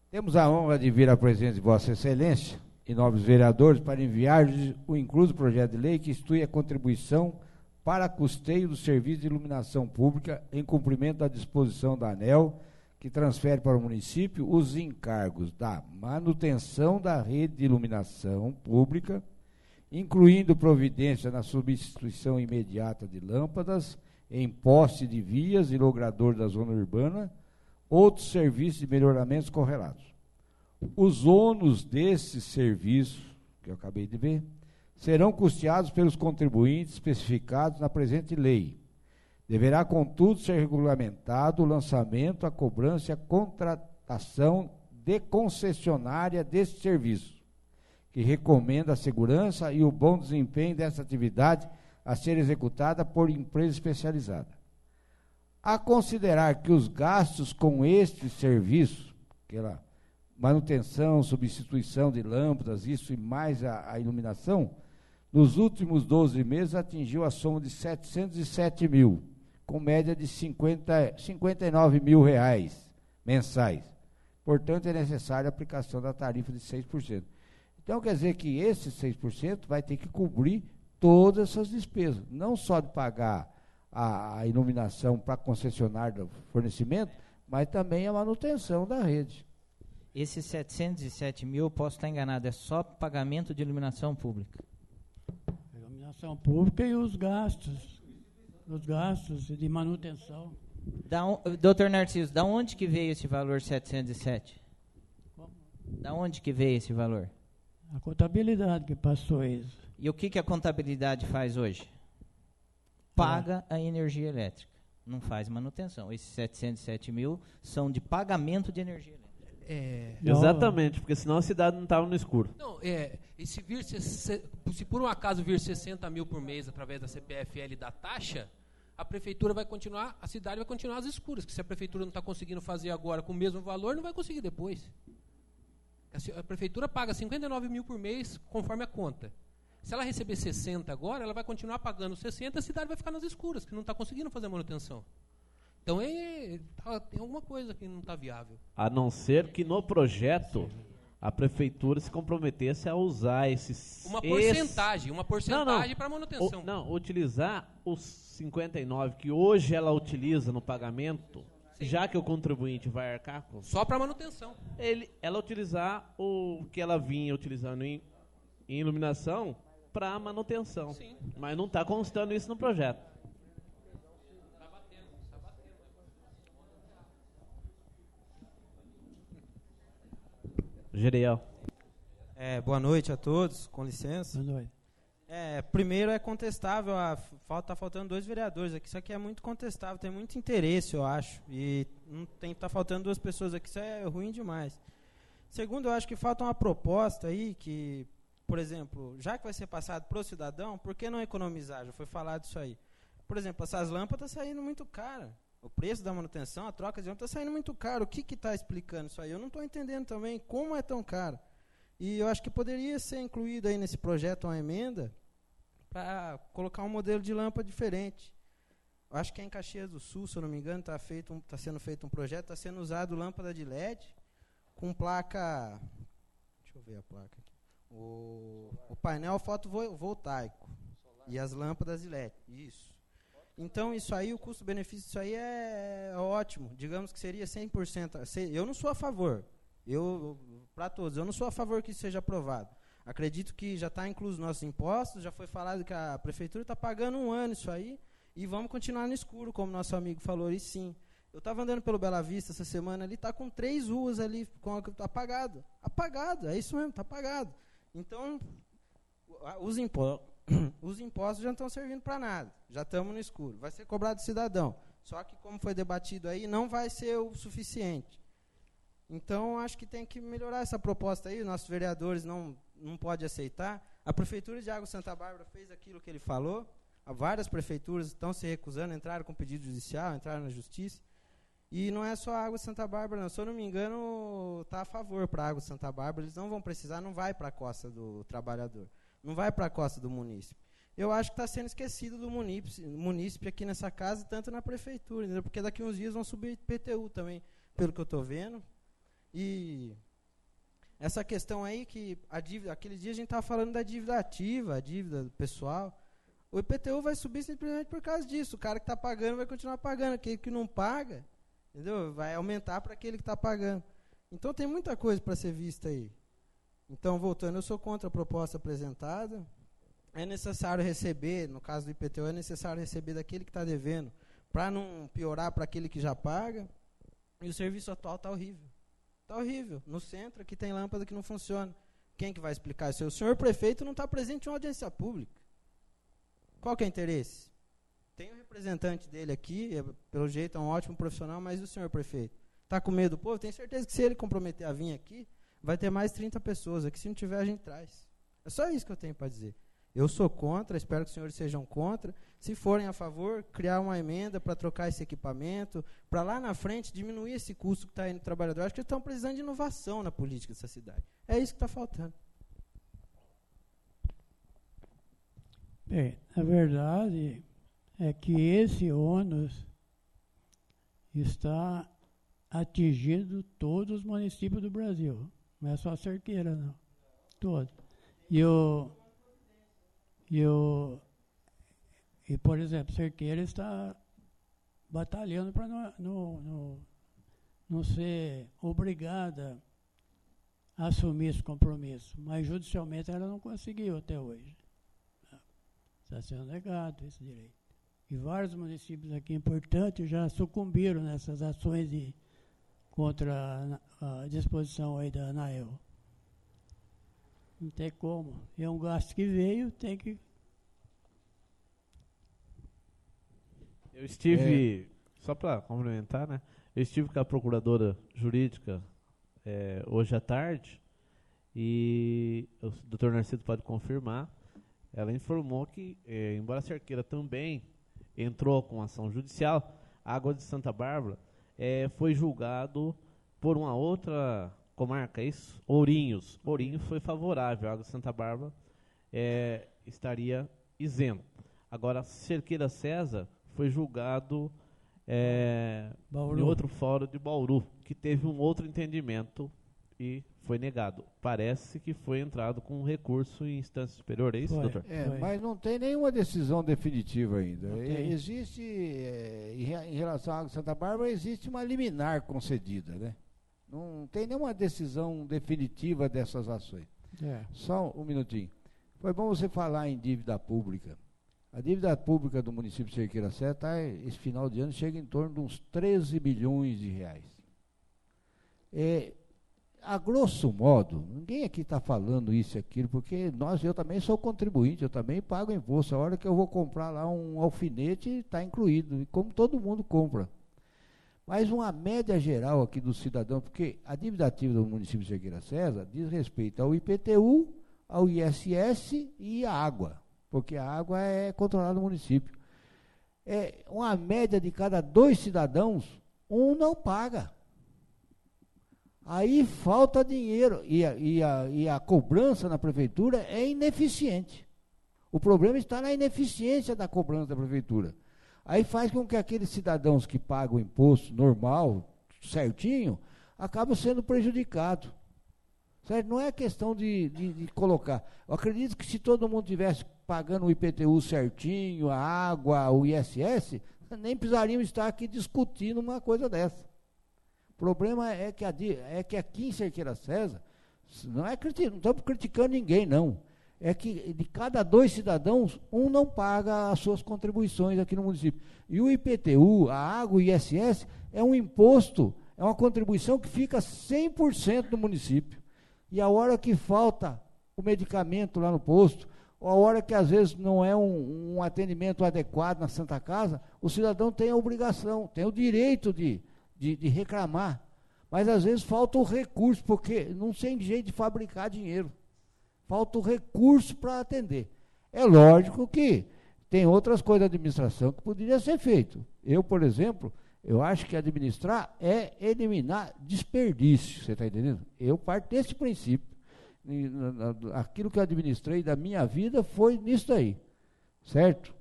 Temos a honra de vir à presença de Vossa Excelência e nobres vereadores para enviar-lhes o incluso projeto de lei que institui a contribuição para custeio do serviço de iluminação pública em cumprimento da disposição da ANEEL, que transfere para o município os encargos da manutenção da rede de iluminação pública, incluindo providência na substituição imediata de lâmpadas em poste de vias e logrador da zona urbana, outros serviços de melhoramentos correlatos. Os ônus desses serviços, que eu acabei de ver, serão custeados pelos contribuintes especificados na presente lei. Deverá, contudo, ser regulamentado o lançamento, a cobrança e a contratação de concessionária desse serviço, que recomenda a segurança e o bom desempenho dessa atividade a ser executada por empresa especializada. A considerar que os gastos com este serviço, aquela manutenção, substituição de lâmpadas, isso e mais a iluminação, nos últimos 12 meses atingiu a soma de 707 mil, com média de 59 mil reais mensais. Portanto, é necessária a aplicação da tarifa de 6%. Então, quer dizer que esse 6% vai ter que cobrir todas essas despesas, não só de pagar a iluminação para a concessionária do fornecimento, mas também a manutenção da rede. Esses 707 mil, posso estar enganado, é só pagamento de iluminação pública. Iluminação pública e os gastos de manutenção. Doutor Narciso, da onde que veio esse valor 707? Da onde que veio esse valor? A contabilidade que passou isso. E o que a contabilidade faz hoje? Paga a energia elétrica, não faz manutenção. Esses 707 mil são de pagamento de energia elétrica. Exatamente, porque senão a cidade não estava no escuro. Não, e se por um acaso vir 60 mil por mês através da CPFL e da taxa, a prefeitura vai continuar, a cidade vai continuar às escuras, que se a prefeitura não está conseguindo fazer agora com o mesmo valor, não vai conseguir depois. A prefeitura paga 59 mil por mês, conforme a conta. Se ela receber 60 agora, ela vai continuar pagando 60, a cidade vai ficar nas escuras, que não está conseguindo fazer a manutenção. Então, tem alguma coisa que não está viável. A não ser que no projeto a prefeitura se comprometesse a usar uma porcentagem para manutenção. Utilizar os 59 que hoje ela utiliza no pagamento, sim, já que o contribuinte vai arcar com... Só para manutenção. Ela utilizar o que ela vinha utilizando em iluminação para manutenção. Sim. Mas não está constando isso no projeto. Geriel. Boa noite a todos, com licença. Boa noite. Primeiro é contestável, está faltando 2 vereadores aqui, isso aqui é muito contestável, tem muito interesse, eu acho, e está faltando 2 pessoas aqui, isso é ruim demais. Segundo, eu acho que falta uma proposta aí que, por exemplo, já que vai ser passado para o cidadão, por que não economizar? Já foi falado isso aí. Por exemplo, essas lâmpadas estão saindo muito caras. O preço da manutenção, a troca de lâmpada está saindo muito caro. O que está explicando isso aí? Eu não estou entendendo também como é tão caro. E eu acho que poderia ser incluído aí nesse projeto uma emenda para colocar um modelo de lâmpada diferente. Eu acho que em Caxias do Sul, se eu não me engano, está sendo feito um projeto, está sendo usado lâmpada de LED com placa... Deixa eu ver a placa aqui. O painel fotovoltaico e as lâmpadas de LED. Isso. Então, isso aí, o custo-benefício disso aí é ótimo. Digamos que seria 100%. Eu não sou a favor. Para todos, eu não sou a favor que isso seja aprovado. Acredito que já está incluso nos nossos impostos, já foi falado que a prefeitura está pagando 1 ano isso aí, e vamos continuar no escuro, como nosso amigo falou, e sim. Eu estava andando pelo Bela Vista essa semana ali, está com 3 ruas ali apagado. Apagado, é isso mesmo, está apagado. Então, os impostos já não estão servindo para nada. Já estamos no escuro. Vai ser cobrado do cidadão. Só que, como foi debatido aí, não vai ser o suficiente. Então, acho que tem que melhorar essa proposta aí. Nossos vereadores não podem aceitar. A Prefeitura de Água Santa Bárbara fez aquilo que ele falou. Várias prefeituras estão se recusando, entraram com pedido judicial, entraram na justiça. E não é só a Água Santa Bárbara, não. Se eu não me engano, está a favor para a Água Santa Bárbara. Eles não vão precisar, não vai para a costa do trabalhador. Não vai para a costa do munícipe. Eu acho que está sendo esquecido do munícipe aqui nessa casa, tanto na prefeitura, entendeu? Porque daqui uns dias vão subir IPTU também, pelo que eu estou vendo. E essa questão aí, que a dívida, aquele dia a gente estava falando da dívida ativa, a dívida do pessoal. O IPTU vai subir simplesmente por causa disso. O cara que está pagando vai continuar pagando. Aquele que não paga, entendeu? Vai aumentar para aquele que está pagando. Então tem muita coisa para ser vista aí. Então, voltando, eu sou contra a proposta apresentada. É necessário receber, no caso do IPTU, é necessário receber daquele que está devendo, para não piorar para aquele que já paga. E o serviço atual está horrível. Está horrível. No centro, aqui tem lâmpada que não funciona. Quem que vai explicar isso? O senhor prefeito não está presente em uma audiência pública. Qual que é o interesse? Tem um representante dele aqui, pelo jeito é um ótimo profissional, mas e o senhor prefeito? Está com medo do povo? Tenho certeza que se ele comprometer a vir aqui, vai ter mais 30 pessoas aqui. Se não tiver, a gente traz. É só isso que eu tenho para dizer. Eu sou contra, espero que os senhores sejam contra. Se forem a favor, criar uma emenda para trocar esse equipamento, para lá na frente diminuir esse custo que está aí no trabalhador. Acho que eles estão precisando de inovação na política dessa cidade. É isso que está faltando. Bem, a verdade é que esse ônus está atingindo todos os municípios do Brasil. Não é só Cerqueira, não. Todos. E, por exemplo, Cerqueira está batalhando para não ser obrigada a assumir esse compromisso. Mas, judicialmente, ela não conseguiu até hoje. Está sendo negado esse direito. E vários municípios aqui importantes já sucumbiram nessas ações contra a disposição aí da ANAEL. Não tem como. É um gasto que veio, tem que... Eu estive, só para complementar, né? Eu estive com a procuradora jurídica hoje à tarde e o doutor Narciso pode confirmar. Ela informou que, embora a Cerqueira também entrou com ação judicial, a Água de Santa Bárbara foi julgado por uma outra comarca, é isso? Ourinhos. Ourinhos foi favorável, a Água de Santa Bárbara estaria isento. Agora, Cerqueira César foi julgado em outro fórum de Bauru, que teve um outro entendimento e foi negado. Parece que foi entrado com um recurso em instância superior, é isso, doutor? Mas não tem nenhuma decisão definitiva ainda. Existe, em relação à Água de Santa Bárbara, existe uma liminar concedida, né? Não tem nenhuma decisão definitiva dessas ações. Só um minutinho. Foi bom você falar em dívida pública. A dívida pública do município de Cerqueira César, esse final de ano, chega em torno de uns 13 bilhões de reais. A grosso modo, ninguém aqui está falando isso e aquilo, porque eu também sou contribuinte, eu também pago imposto. A hora que eu vou comprar lá um alfinete, está incluído, como todo mundo compra. Mas uma média geral aqui do cidadão, porque a dívida ativa do município de Cerqueira César diz respeito ao IPTU, ao ISS e à água, porque a água é controlada no município. Uma média de cada 2 cidadãos, um não paga. Aí falta dinheiro e a cobrança na prefeitura é ineficiente. O problema está na ineficiência da cobrança da prefeitura. Aí faz com que aqueles cidadãos que pagam o imposto normal, certinho, acabam sendo prejudicados. Certo? Não é questão de colocar. Eu acredito que se todo mundo tivesse pagando o IPTU certinho, a água, o ISS, nem precisaríamos estar aqui discutindo uma coisa dessa. O problema é que aqui em Cerqueira César, não estamos criticando ninguém, não. é que de cada 2 cidadãos, um não paga as suas contribuições aqui no município. E o IPTU, a água, o ISS, é um imposto, é uma contribuição que fica 100% no município. E a hora que falta o medicamento lá no posto, ou a hora que às vezes não é um atendimento adequado na Santa Casa, o cidadão tem a obrigação, tem o direito de reclamar. Mas às vezes falta o recurso, porque não tem jeito de fabricar dinheiro. Falta o recurso para atender. É lógico que tem outras coisas da administração que poderia ser feito. Eu, por exemplo, eu acho que administrar é eliminar desperdício, você está entendendo? Eu parto desse princípio. Aquilo que eu administrei da minha vida foi nisso aí, certo?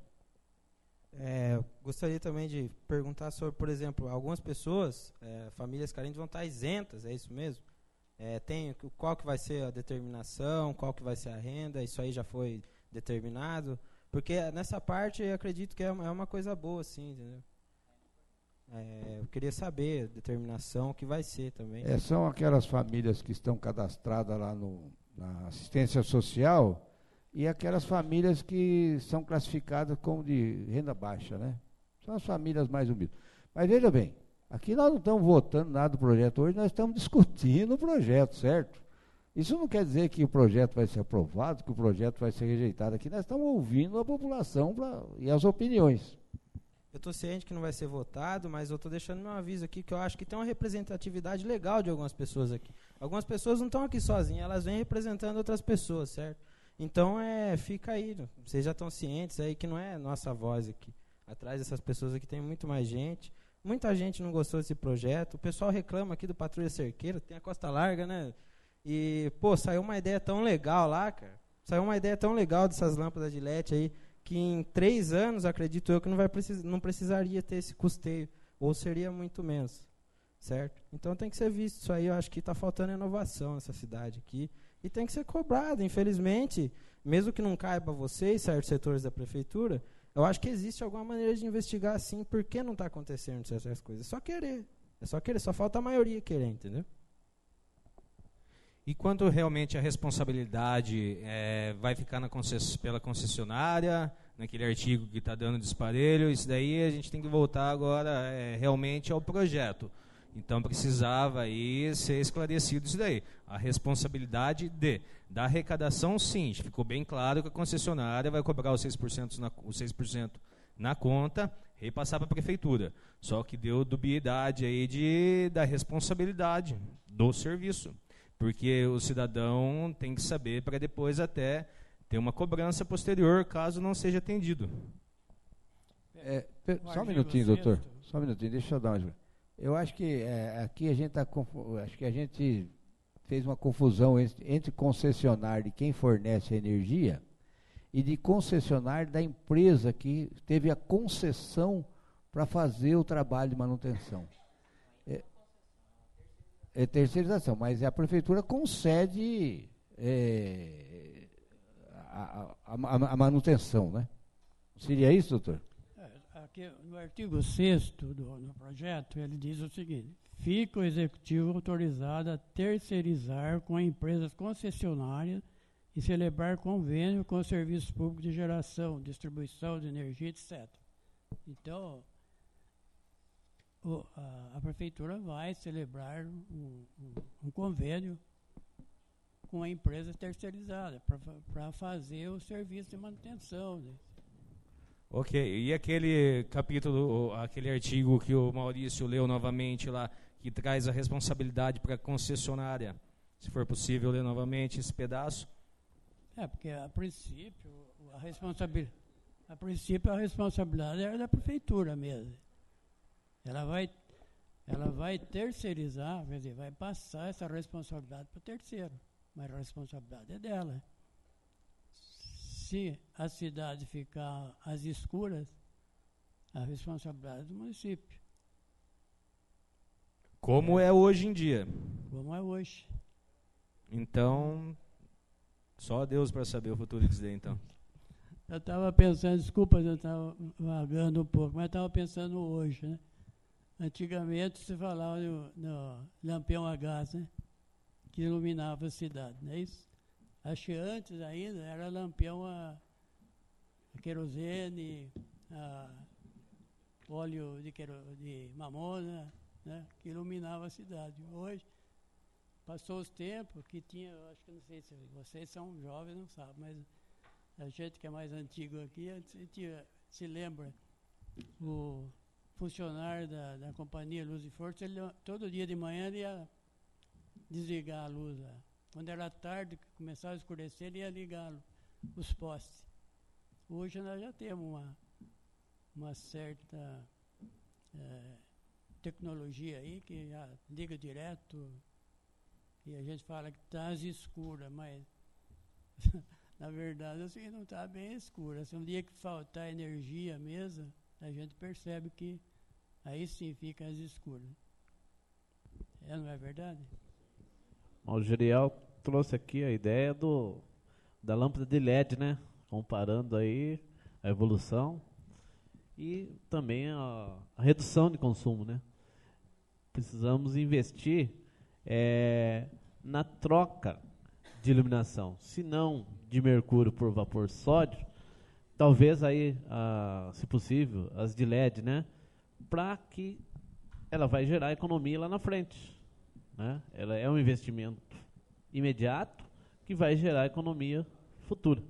Gostaria também de perguntar sobre, por exemplo, algumas pessoas, famílias carentes vão estar isentas, é isso mesmo? Qual que vai ser a determinação, qual que vai ser a renda, isso aí já foi determinado? Porque nessa parte eu acredito que é uma coisa boa, sim, entendeu? Eu queria saber a determinação que vai ser também. São aquelas famílias que estão cadastradas lá na assistência social e aquelas famílias que são classificadas como de renda baixa, né? São as famílias mais humildes. Mas veja bem, aqui nós não estamos votando nada do projeto hoje, nós estamos discutindo o projeto, certo? Isso não quer dizer que o projeto vai ser aprovado, que o projeto vai ser rejeitado. Aqui nós estamos ouvindo a população e as opiniões. Eu estou ciente que não vai ser votado, mas eu estou deixando meu aviso aqui, que eu acho que tem uma representatividade legal de algumas pessoas aqui. Algumas pessoas não estão aqui sozinhas, elas vêm representando outras pessoas, certo? Então, fica aí, vocês já estão cientes aí que não é nossa voz aqui. Atrás dessas pessoas aqui tem muito mais gente. Muita gente não gostou desse projeto. O pessoal reclama aqui do Patrulha Cerqueira, tem a Costa Larga, né? E, saiu uma ideia tão legal lá, cara. Saiu uma ideia tão legal dessas lâmpadas de LED aí, que em 3 anos, acredito eu, que não precisaria ter esse custeio, ou seria muito menos, certo? Então tem que ser visto isso aí, eu acho que está faltando inovação nessa cidade aqui, e tem que ser cobrado, infelizmente, mesmo que não caiba a vocês, certos setores da prefeitura, eu acho que existe alguma maneira de investigar, assim, por que não está acontecendo certas coisas. É só querer, só falta a maioria querer, entendeu? E quanto realmente a responsabilidade vai ficar pela concessionária, naquele artigo que está dando disparelho, isso daí a gente tem que voltar agora realmente ao projeto. Então precisava aí ser esclarecido isso daí. A responsabilidade da arrecadação, sim, ficou bem claro que a concessionária vai cobrar os 6% na conta e repassar para a prefeitura. Só que deu dubiedade aí da responsabilidade do serviço. Porque o cidadão tem que saber para depois até ter uma cobrança posterior, caso não seja atendido. Só um minutinho, doutor. Só um minutinho, deixa eu dar uma... Eu acho que aqui a gente fez uma confusão entre concessionário de quem fornece a energia e de concessionário da empresa que teve a concessão para fazer o trabalho de manutenção. É terceirização, mas a prefeitura concede a manutenção, né? Seria isso, doutor? Aqui, no artigo 6º do projeto, ele diz o seguinte: fica o executivo autorizado a terceirizar com empresas concessionárias e celebrar convênio com os serviços públicos de geração, distribuição de energia, etc. Então, a prefeitura vai celebrar um convênio com a empresa terceirizada para fazer o serviço de manutenção, né? Ok, e aquele capítulo, aquele artigo que o Maurício leu novamente lá, que traz a responsabilidade para a concessionária, se for possível ler novamente esse pedaço? Porque a princípio a responsabilidade é da prefeitura mesmo. Ela vai terceirizar, quer dizer, vai passar essa responsabilidade para o terceiro, mas a responsabilidade é dela. Se a cidade ficar às escuras, a responsabilidade é do município. Como é hoje em dia. Como é hoje. Então, só Deus para saber o futuro disso daí, então. Eu estava pensando, desculpa, eu estava vagando um pouco, mas estava pensando hoje, né? Antigamente se falava no lampião a gás, né? Que iluminava a cidade, não é isso? Acho que antes ainda era lampião a querosene, a óleo de mamona, né, que iluminava a cidade. Hoje, passou os tempos que tinha, acho que não sei se vocês são jovens, não sabem, mas a gente que é mais antigo aqui, a gente se lembra, o funcionário da companhia Luz e Força, ele, todo dia de manhã ele ia desligar a luz. Quando era tarde, que começava a escurecer, ele ia ligar os postes. Hoje nós já temos uma certa tecnologia aí que já liga direto e a gente fala que está às escuras, mas na verdade assim não está bem escura. Se um dia que faltar energia mesmo, a gente percebe que aí sim fica às escuras. Não é verdade? O Geriel trouxe aqui a ideia da lâmpada de LED, né? Comparando aí a evolução e também a redução de consumo, né? Precisamos investir na troca de iluminação, se não de mercúrio por vapor sódio, talvez aí, se possível, as de LED, né? Para que ela vai gerar economia lá na frente, né? Ela é um investimento imediato que vai gerar economia futura,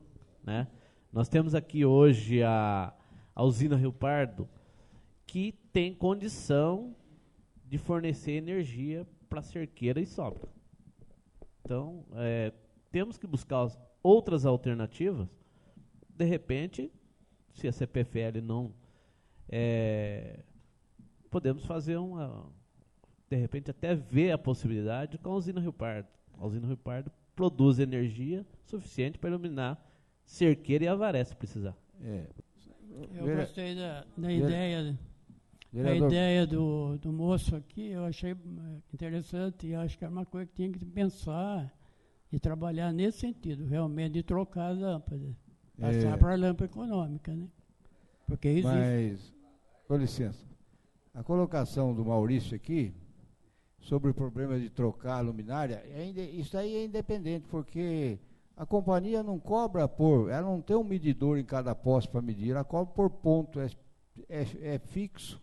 né? Nós temos aqui hoje a usina Rio Pardo, que tem condição de fornecer energia para Cerqueira e Sobra. Então, temos que buscar outras alternativas. De repente, se a CPFL não... podemos fazer de repente, até ver a possibilidade com a usina Rio Pardo. A usina Rio Pardo produz energia suficiente para iluminar Cerqueira e Avaré, se precisar. Eu gostei da ideia... A ideia do moço aqui, eu achei interessante e acho que é uma coisa que tinha que pensar e trabalhar nesse sentido, realmente, de trocar as lâmpadas. Passar para a lâmpada econômica, né? Porque existe. Mas, com licença, a colocação do Maurício aqui sobre o problema de trocar a luminária, isso aí é independente, porque a companhia não cobra ela não tem um medidor em cada poste para medir, ela cobra por ponto, é fixo.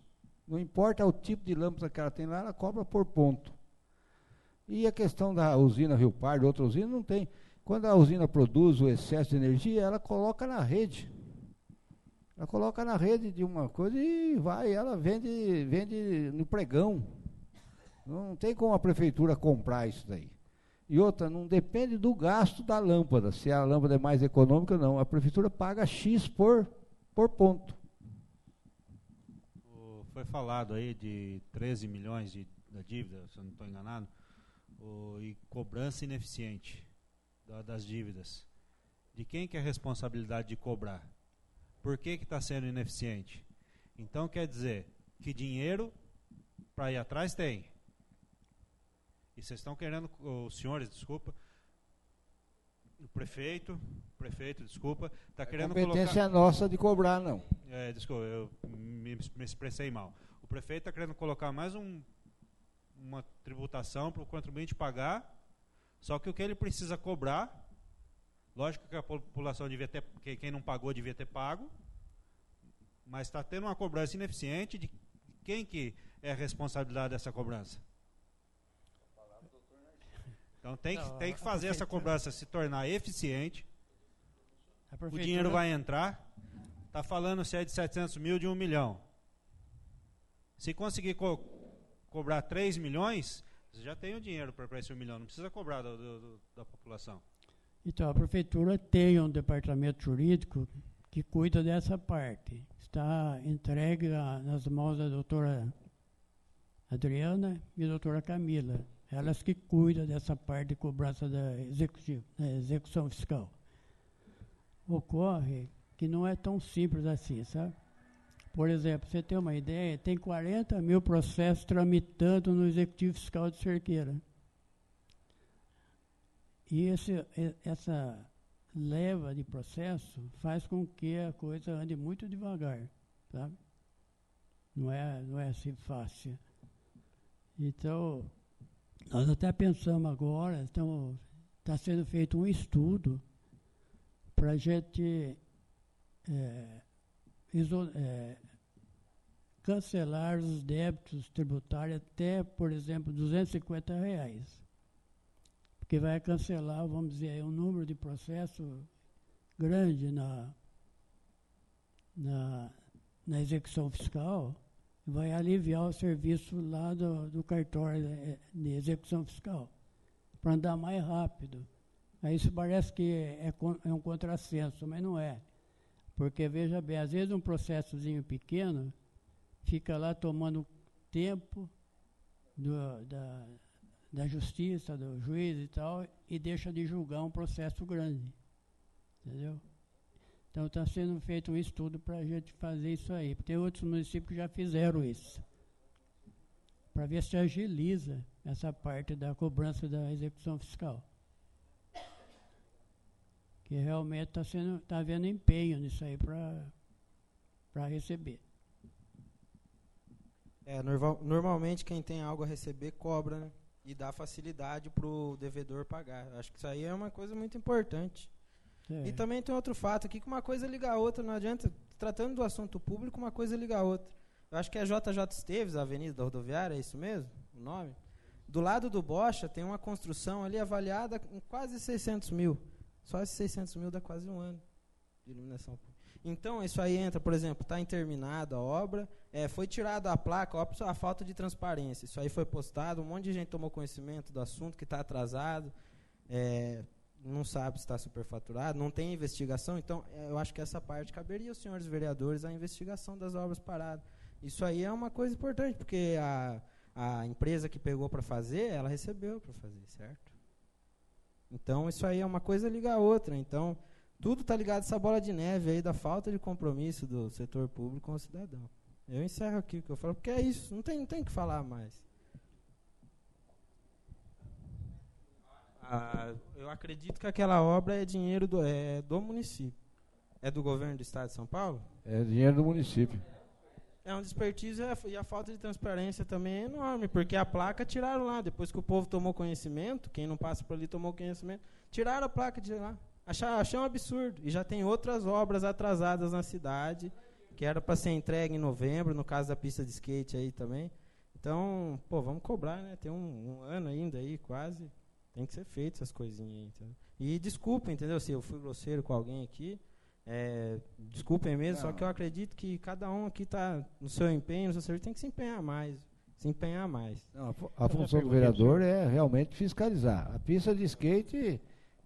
Não importa o tipo de lâmpada que ela tem lá, ela cobra por ponto. E a questão da usina Rio Pardo, outra usina, não tem. Quando a usina produz o excesso de energia, ela coloca na rede. Ela coloca na rede de uma coisa e ela vende no pregão. Não tem como a prefeitura comprar isso daí. E outra, não depende do gasto da lâmpada, se a lâmpada é mais econômica ou não. A prefeitura paga X por ponto. Foi falado aí de 13 milhões da dívida, se eu não estou enganado, e cobrança ineficiente das dívidas. De quem que é a responsabilidade de cobrar? Por que está sendo ineficiente? Então quer dizer que dinheiro para ir atrás tem. E vocês estão querendo, os senhores, desculpa, o prefeito, desculpa, está querendo colocar... A competência é nossa de cobrar, não. Desculpa, eu me expressei mal. O prefeito está querendo colocar mais uma tributação para o contribuinte pagar, só que o que ele precisa cobrar, lógico que a população devia ter, quem não pagou devia ter pago, mas está tendo uma cobrança ineficiente. De quem que é a responsabilidade dessa cobrança? Então tem que fazer essa cobrança se tornar eficiente. O dinheiro vai entrar. Está falando se é de 700 mil, de 1 milhão. Se conseguir cobrar 3 milhões, você já tem o dinheiro para esse 1 milhão. Não precisa cobrar da população. Então, a prefeitura tem um departamento jurídico que cuida dessa parte. Está entregue nas mãos da doutora Adriana e da doutora Camila. Elas que cuidam dessa parte de cobrança da execução fiscal. Ocorre que não é tão simples assim, sabe? Por exemplo, você tem uma ideia, tem 40 mil processos tramitando no Executivo Fiscal de Cerqueira. E essa leva de processo faz com que a coisa ande muito devagar, sabe? Não é assim fácil. Então, nós até pensamos agora, estamos está sendo feito um estudo para a gente cancelar os débitos tributários até, por exemplo, R$250. Porque vai cancelar, vamos dizer, um número de processos grande na execução fiscal, vai aliviar o serviço lá do cartório de execução fiscal, para andar mais rápido. Aí isso parece que é um contrassenso, mas não é. Porque, veja bem, às vezes um processozinho pequeno fica lá tomando tempo da justiça, do juiz e tal, e deixa de julgar um processo grande. Entendeu? Então está sendo feito um estudo para a gente fazer isso aí. Tem outros municípios que já fizeram isso, para ver se agiliza essa parte da cobrança da execução fiscal. Que realmente está havendo empenho nisso aí para receber. Normalmente quem tem algo a receber cobra, né? E dá facilidade para o devedor pagar. Acho que isso aí é uma coisa muito importante. E também tem outro fato aqui, que uma coisa liga a outra, não adianta, tratando do assunto público, uma coisa liga a outra. Eu acho que é JJ Esteves, a Avenida da Rodoviária, é isso mesmo? O nome? Do lado do Bocha tem uma construção ali avaliada em quase 600 mil. Só esses 600 mil dá quase um ano de iluminação pública. Então, isso aí entra, por exemplo, está interminada a obra, foi tirada a placa, a falta de transparência. Isso aí foi postado, um monte de gente tomou conhecimento do assunto, que está atrasado, não sabe se está superfaturado, não tem investigação. Então, eu acho que essa parte caberia aos senhores vereadores a investigação das obras paradas. Isso aí é uma coisa importante, porque a empresa que pegou para fazer, ela recebeu para fazer, certo? Então, isso aí é uma coisa liga a outra. Então, tudo está ligado a essa bola de neve aí da falta de compromisso do setor público com o cidadão. Eu encerro aqui o que eu falo, porque é isso, não tem que falar mais. Eu acredito que aquela obra é dinheiro do município. É do governo do estado de São Paulo? É dinheiro do município. É um desperdício e a falta de transparência também é enorme, porque a placa tiraram lá, depois que o povo tomou conhecimento, quem não passa por ali tomou conhecimento, tiraram a placa de lá. Achei um absurdo. E já tem outras obras atrasadas na cidade, que era para ser entregue em novembro, no caso da pista de skate aí também. Então, vamos cobrar, né? Tem um ano ainda aí, quase. Tem que ser feito essas coisinhas aí, entendeu? E desculpem, entendeu? Se eu fui grosseiro com alguém aqui, desculpem mesmo, só que eu acredito que cada um aqui está no seu empenho, no seu serviço, tem que se empenhar mais. Não, a função do vereador é realmente fiscalizar. A pista de skate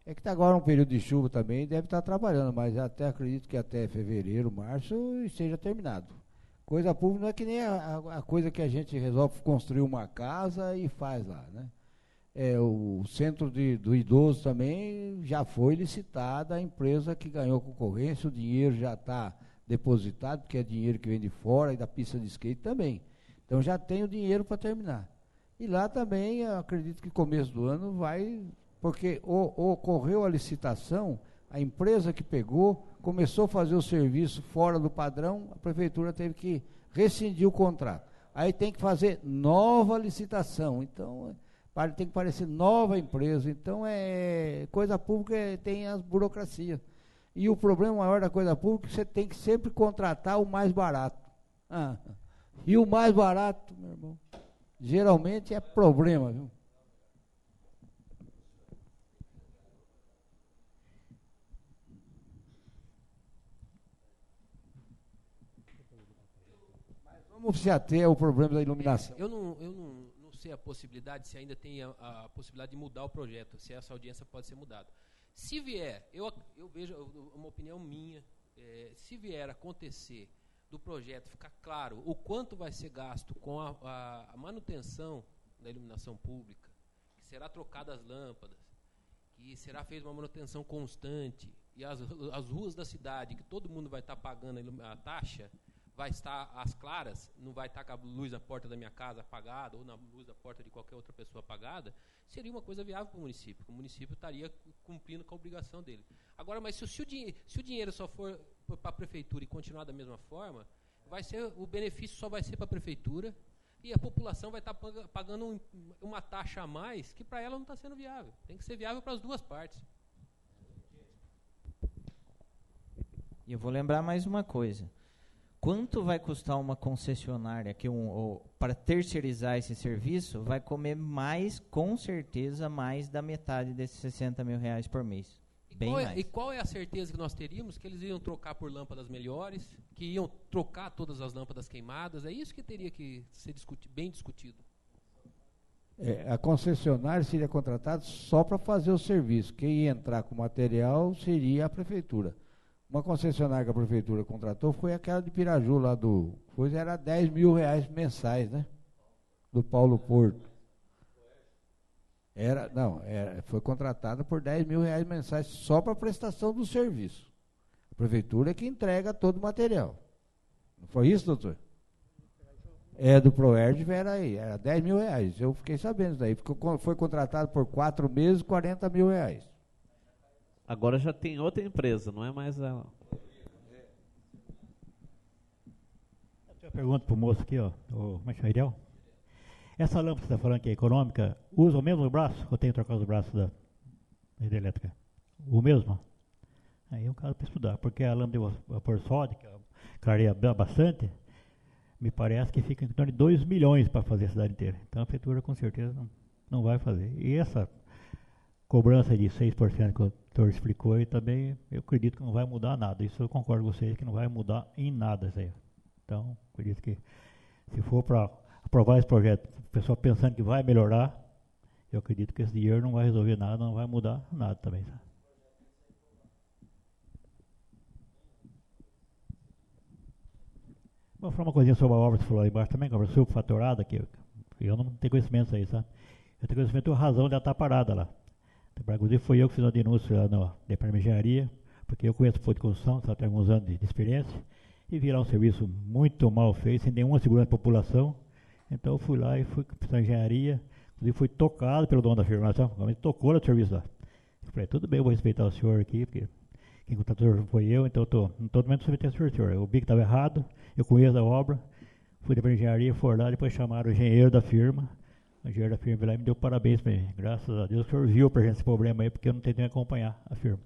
é que está agora um período de chuva também, deve estar trabalhando, mas até acredito que até fevereiro, março, esteja terminado. Coisa pública não é que nem a coisa que a gente resolve construir uma casa e faz lá, né? O centro do idoso também já foi licitado, a empresa que ganhou a concorrência, o dinheiro já está depositado, porque é dinheiro que vem de fora, e da pista de skate também. Então já tem o dinheiro para terminar. E lá também, eu acredito que começo do ano vai, porque ocorreu a licitação, a empresa que pegou, começou a fazer o serviço fora do padrão, a prefeitura teve que rescindir o contrato. Aí tem que fazer nova licitação, então tem que parecer nova empresa. Então, coisa pública tem as burocracias. E o problema maior da coisa pública é que você tem que sempre contratar o mais barato. E o mais barato, meu irmão, geralmente é problema, viu? Mas vamos se ater ao problema da iluminação. Eu não sei a possibilidade, se ainda tem a possibilidade de mudar o projeto, se essa audiência pode ser mudada. Se vier, eu vejo uma opinião minha, se vier a acontecer do projeto ficar claro o quanto vai ser gasto com a manutenção da iluminação pública, que será trocada as lâmpadas, que será feita uma manutenção constante, e as ruas da cidade, que todo mundo vai estar pagando a taxa, vai estar às claras, não vai estar com a luz da porta da minha casa apagada ou na luz da porta de qualquer outra pessoa apagada, seria uma coisa viável para o município. O município estaria cumprindo com a obrigação dele. Agora, mas se o dinheiro só for para a prefeitura e continuar da mesma forma, o benefício só vai ser para a prefeitura, e a população vai estar pagando uma taxa a mais que para ela não está sendo viável. Tem que ser viável para as duas partes. E eu vou lembrar mais uma coisa. Quanto vai custar uma concessionária que para terceirizar esse serviço vai comer mais, com certeza, mais da metade desses 60 mil reais por mês. E qual é a certeza que nós teríamos que eles iam trocar por lâmpadas melhores, que iam trocar todas as lâmpadas queimadas? É isso que teria que ser bem discutido. A concessionária seria contratada só para fazer o serviço. Quem ia entrar com o material seria a prefeitura. Uma concessionária que a prefeitura contratou foi aquela de Piraju, lá pois era 10 mil reais mensais, né? Do Paulo Porto. Foi contratada por 10 mil reais mensais só para a prestação do serviço. A prefeitura é que entrega todo o material. Não foi isso, doutor? Do Proerd era 10 mil reais. Eu fiquei sabendo daí. Foi contratado por 4 meses, 40 mil reais. Agora já tem outra empresa, não é mais ela. Eu pergunto para o moço aqui, como é que chama, Ariel? Essa lâmpada que você está falando que é econômica, usa o mesmo braço ou tem que trocar os braços da hidrelétrica? O mesmo? Aí é um caso para estudar, porque a lâmpada de vapor sódico, clareia bastante, me parece que fica em torno de 2 milhões para fazer a cidade inteira. Então a prefeitura com certeza não vai fazer. E essa cobrança de 6% que o doutor explicou aí também, eu acredito que não vai mudar nada. Isso eu concordo com vocês que não vai mudar em nada isso aí. Então, acredito que se for para aprovar esse projeto, o pessoal pensando que vai melhorar, eu acredito que esse dinheiro não vai resolver nada, não vai mudar nada também. Tá? Vou falar uma coisinha sobre a obra que você falou aí embaixo também, que é a obra subfaturada, que eu não tenho conhecimento disso aí, sabe? Eu tenho conhecimento da razão dela estar parada lá. Inclusive foi eu que fiz uma denúncia lá no Departamento de Engenharia, porque eu conheço o Fundo de Construção, só tenho alguns anos de experiência, e vi lá um serviço muito mal feito, sem nenhuma segurança da população. Então eu fui lá e fui para a engenharia, inclusive fui tocado pelo dono da firma, realmente tocou no serviço lá. Eu falei, tudo bem, eu vou respeitar o senhor aqui, porque quem contratou foi eu, então eu não estou também submetendo o senhor. Eu vi que estava errado, eu conheço a obra, fui para a engenharia, fui lá, depois chamaram o engenheiro da firma. O engenheiro da firma veio lá e me deu parabéns para mim. Graças a Deus o senhor viu para gente esse problema aí, porque eu não tentei acompanhar a firma.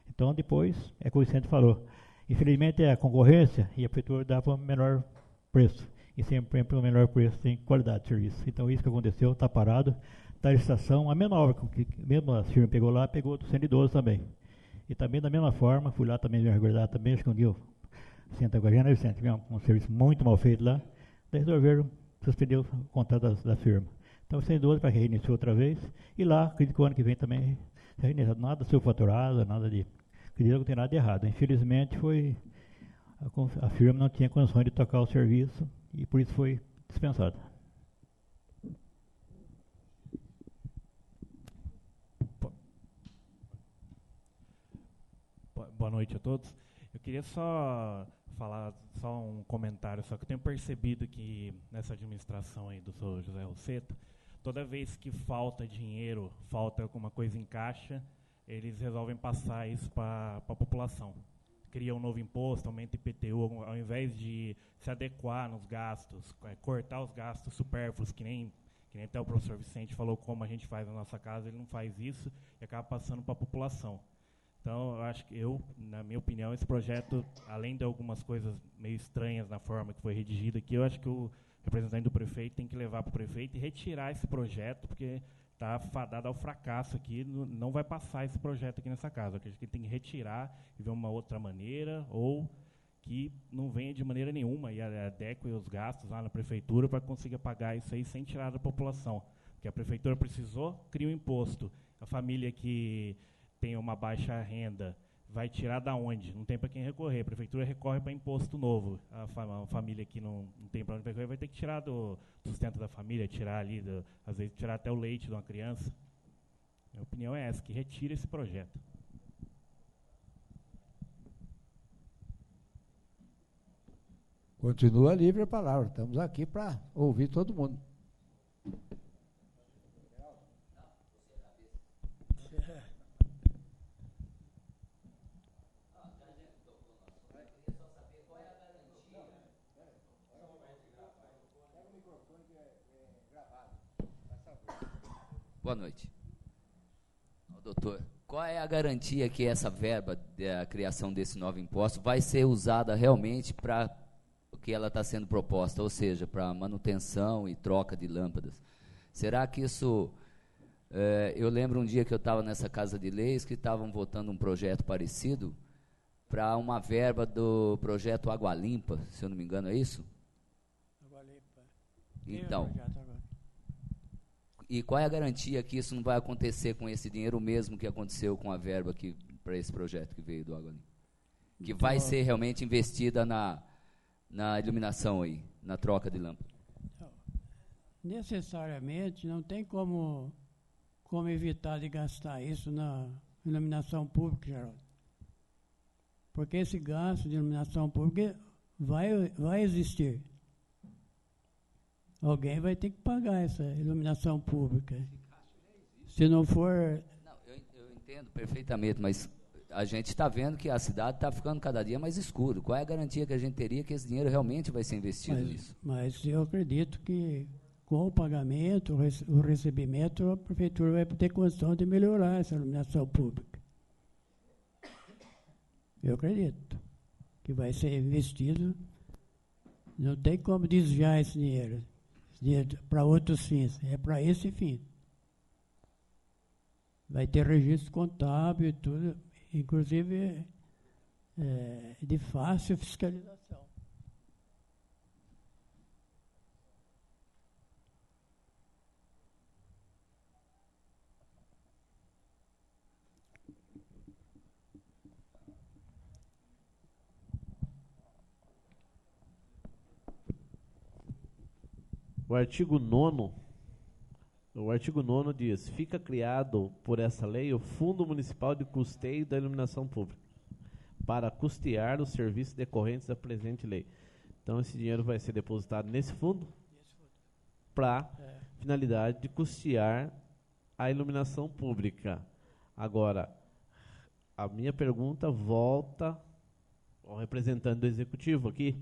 Então depois, é como o Vicente falou, infelizmente é a concorrência e a prefeitura dava o menor preço. E sempre o menor preço tem qualidade de serviço. Então isso que aconteceu, está parado, está a licitação, a mesma obra que mesmo a firma pegou lá, pegou do 112 também. E também da mesma forma, fui lá também me regular também, acho que um dia eu senta com a gente, Vicente, um serviço muito mal feito lá, daí resolveram suspender o contrato da firma. Então, 112 para reiniciar outra vez. E lá, acredito que o ano que vem também reiniciado. Nada subfaturado, nada de. Acredito que não tem nada de errado. Infelizmente, a firma não tinha condições de tocar o serviço e por isso foi dispensada. Boa noite a todos. Eu queria só falar um comentário, só que eu tenho percebido que nessa administração aí do Sr. José Rosseto, toda vez que falta dinheiro, falta alguma coisa em caixa, eles resolvem passar isso para a população. Cria um novo imposto, aumenta o IPTU, ao invés de se adequar nos gastos, cortar os gastos supérfluos, que nem até o professor Vicente falou como a gente faz na nossa casa, ele não faz isso e acaba passando para a população. Então, eu acho que na minha opinião, esse projeto, além de algumas coisas meio estranhas na forma que foi redigido aqui, eu acho que o representante do prefeito tem que levar para o prefeito e retirar esse projeto, porque está fadado ao fracasso aqui, não vai passar esse projeto aqui nessa casa. Eu acredito que ele tem que retirar e ver uma outra maneira, ou que não venha de maneira nenhuma e adeque os gastos lá na prefeitura para conseguir pagar isso aí sem tirar da população. Porque a prefeitura precisou, cria um imposto. A família que tem uma baixa renda, vai tirar da onde? Não tem para quem recorrer. A prefeitura recorre para imposto novo. A família que não tem para onde recorrer vai ter que tirar do sustento da família, tirar ali, às vezes tirar até o leite de uma criança. Minha opinião é essa, que retire esse projeto. Continua livre a palavra. Estamos aqui para ouvir todo mundo. Boa noite. Doutor, qual é a garantia que essa verba da criação desse novo imposto vai ser usada realmente para o que ela está sendo proposta, ou seja, para manutenção e troca de lâmpadas? Será que isso... eu lembro um dia que eu estava nessa Casa de Leis que estavam votando um projeto parecido para uma verba do projeto Água Limpa, se eu não me engano, é isso? Água Limpa. Então... E qual é a garantia que isso não vai acontecer com esse dinheiro mesmo que aconteceu com a verba para esse projeto que veio do Água Limpa? Que vai ser realmente investida na iluminação aí, na troca de lâmpada. Necessariamente não tem como evitar de gastar isso na iluminação pública, Geraldo. Porque esse gasto de iluminação pública vai existir. Alguém vai ter que pagar essa iluminação pública. Se não for... Não, eu entendo perfeitamente, mas a gente está vendo que a cidade está ficando cada dia mais escuro. Qual é a garantia que a gente teria que esse dinheiro realmente vai ser investido nisso? Mas eu acredito que com o pagamento, o recebimento, a prefeitura vai ter condição de melhorar essa iluminação pública. Eu acredito que vai ser investido. Não tem como desviar esse dinheiro para outros fins, é para esse fim. Vai ter registro contábil e tudo, inclusive de fácil fiscalização. O artigo 9º diz: fica criado por essa lei o Fundo Municipal de Custeio da Iluminação Pública, para custear os serviços decorrentes da presente lei. Então, esse dinheiro vai ser depositado nesse fundo para finalidade de custear a iluminação pública. Agora, a minha pergunta volta ao representante do Executivo aqui.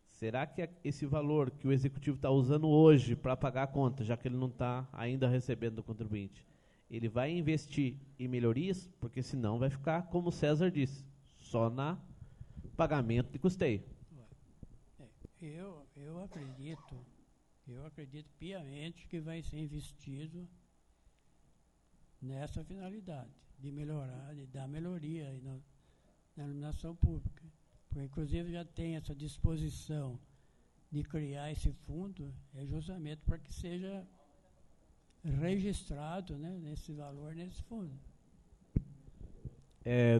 Será que esse valor que o Executivo está usando hoje para pagar a conta, já que ele não está ainda recebendo do contribuinte, ele vai investir em melhorias? Porque senão vai ficar, como o César disse, só na pagamento de custeio. Eu acredito piamente que vai ser investido nessa finalidade, de melhorar, de dar melhoria aí na iluminação pública. Porque, inclusive, já tem essa disposição de criar esse fundo, justamente para que seja registrado, né, nesse valor, nesse fundo.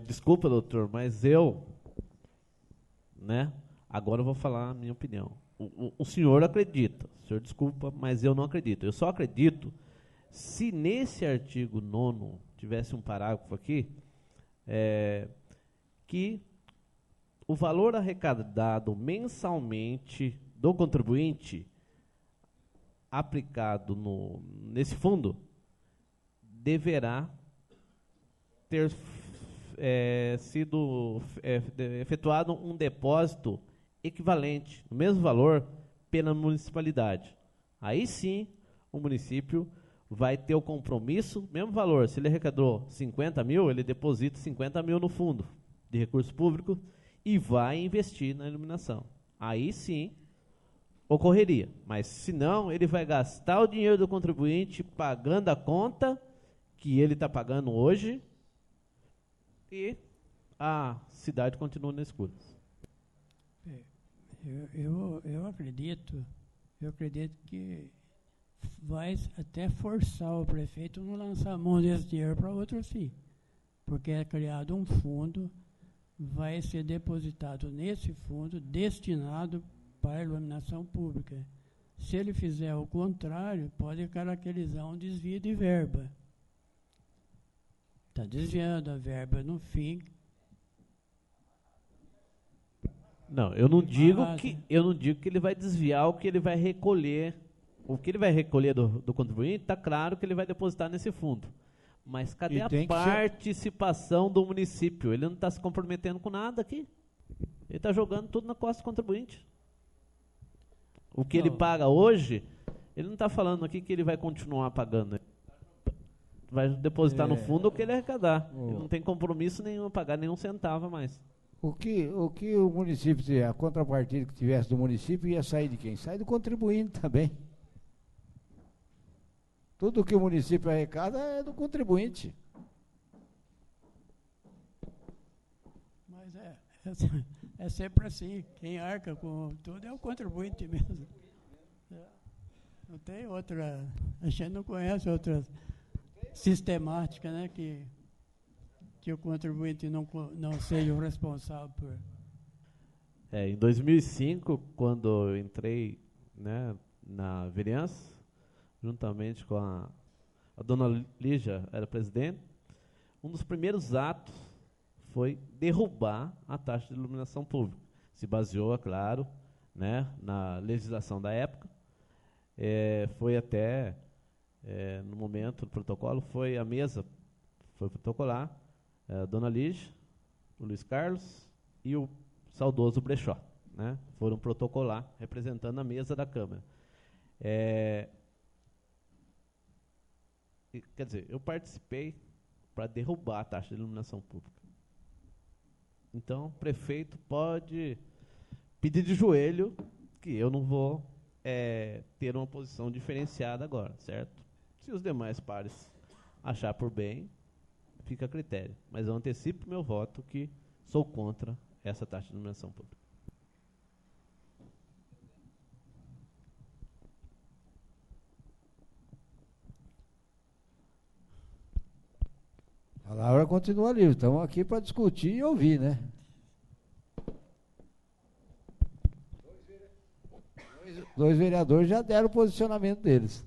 Desculpa, doutor, mas agora eu vou falar a minha opinião. O senhor acredita, o senhor desculpa, mas eu não acredito. Eu só acredito se nesse artigo 9º tivesse um parágrafo aqui, que o valor arrecadado mensalmente do contribuinte aplicado nesse fundo deverá ter sido efetuado um depósito equivalente, no mesmo valor, pela municipalidade. Aí sim, o município vai ter o compromisso, mesmo valor. Se ele arrecadou 50 mil, ele deposita 50 mil no fundo de recurso público e vai investir na iluminação. Aí sim ocorreria, mas se não, ele vai gastar o dinheiro do contribuinte pagando a conta que ele está pagando hoje e a cidade continua no escuro. Eu acredito que vai até forçar o prefeito a não lançar a mão desse dinheiro para outro fim, porque é criado um fundo, vai ser depositado nesse fundo destinado para a iluminação pública. Se ele fizer o contrário, pode caracterizar um desvio de verba. Está desviando a verba no fim. Não, eu não digo que ele vai desviar o que ele vai recolher. O que ele vai recolher do contribuinte, está claro que ele vai depositar nesse fundo. Mas cadê a participação do município? Ele não está se comprometendo com nada aqui. Ele está jogando tudo na costa do contribuinte. O que ele paga hoje Ele não está falando aqui que ele vai continuar pagando. Vai depositar no fundo o que ele arrecadar. Ele não tem compromisso nenhum a pagar nenhum centavo a mais. O que o município, a contrapartida que tivesse do município ia sair de quem? Sai do contribuinte também. Tudo que o município arrecada é do contribuinte. Mas é sempre assim. Quem arca com tudo é o contribuinte mesmo. Não tem outra. A gente não conhece outra sistemática, né? Que o contribuinte não seja o responsável por. Em 2005, quando eu entrei, né, na vereança, juntamente com a dona Lígia, era presidente, um dos primeiros atos foi derrubar a taxa de iluminação pública. Se baseou, é claro, né, na legislação da época. Foi até, no momento do protocolo, foi a mesa, foi protocolar, a dona Lígia, o Luiz Carlos e o saudoso Brechó, né, foram protocolar, representando a mesa da Câmara. Quer dizer, eu participei para derrubar a taxa de iluminação pública. Então, o prefeito pode pedir de joelho que eu não vou ter uma posição diferenciada agora, certo? Se os demais pares achar por bem, fica a critério. Mas eu antecipo meu voto que sou contra essa taxa de iluminação pública. A palavra continua livre. Estamos aqui para discutir e ouvir, né? Dois vereadores já deram o posicionamento deles.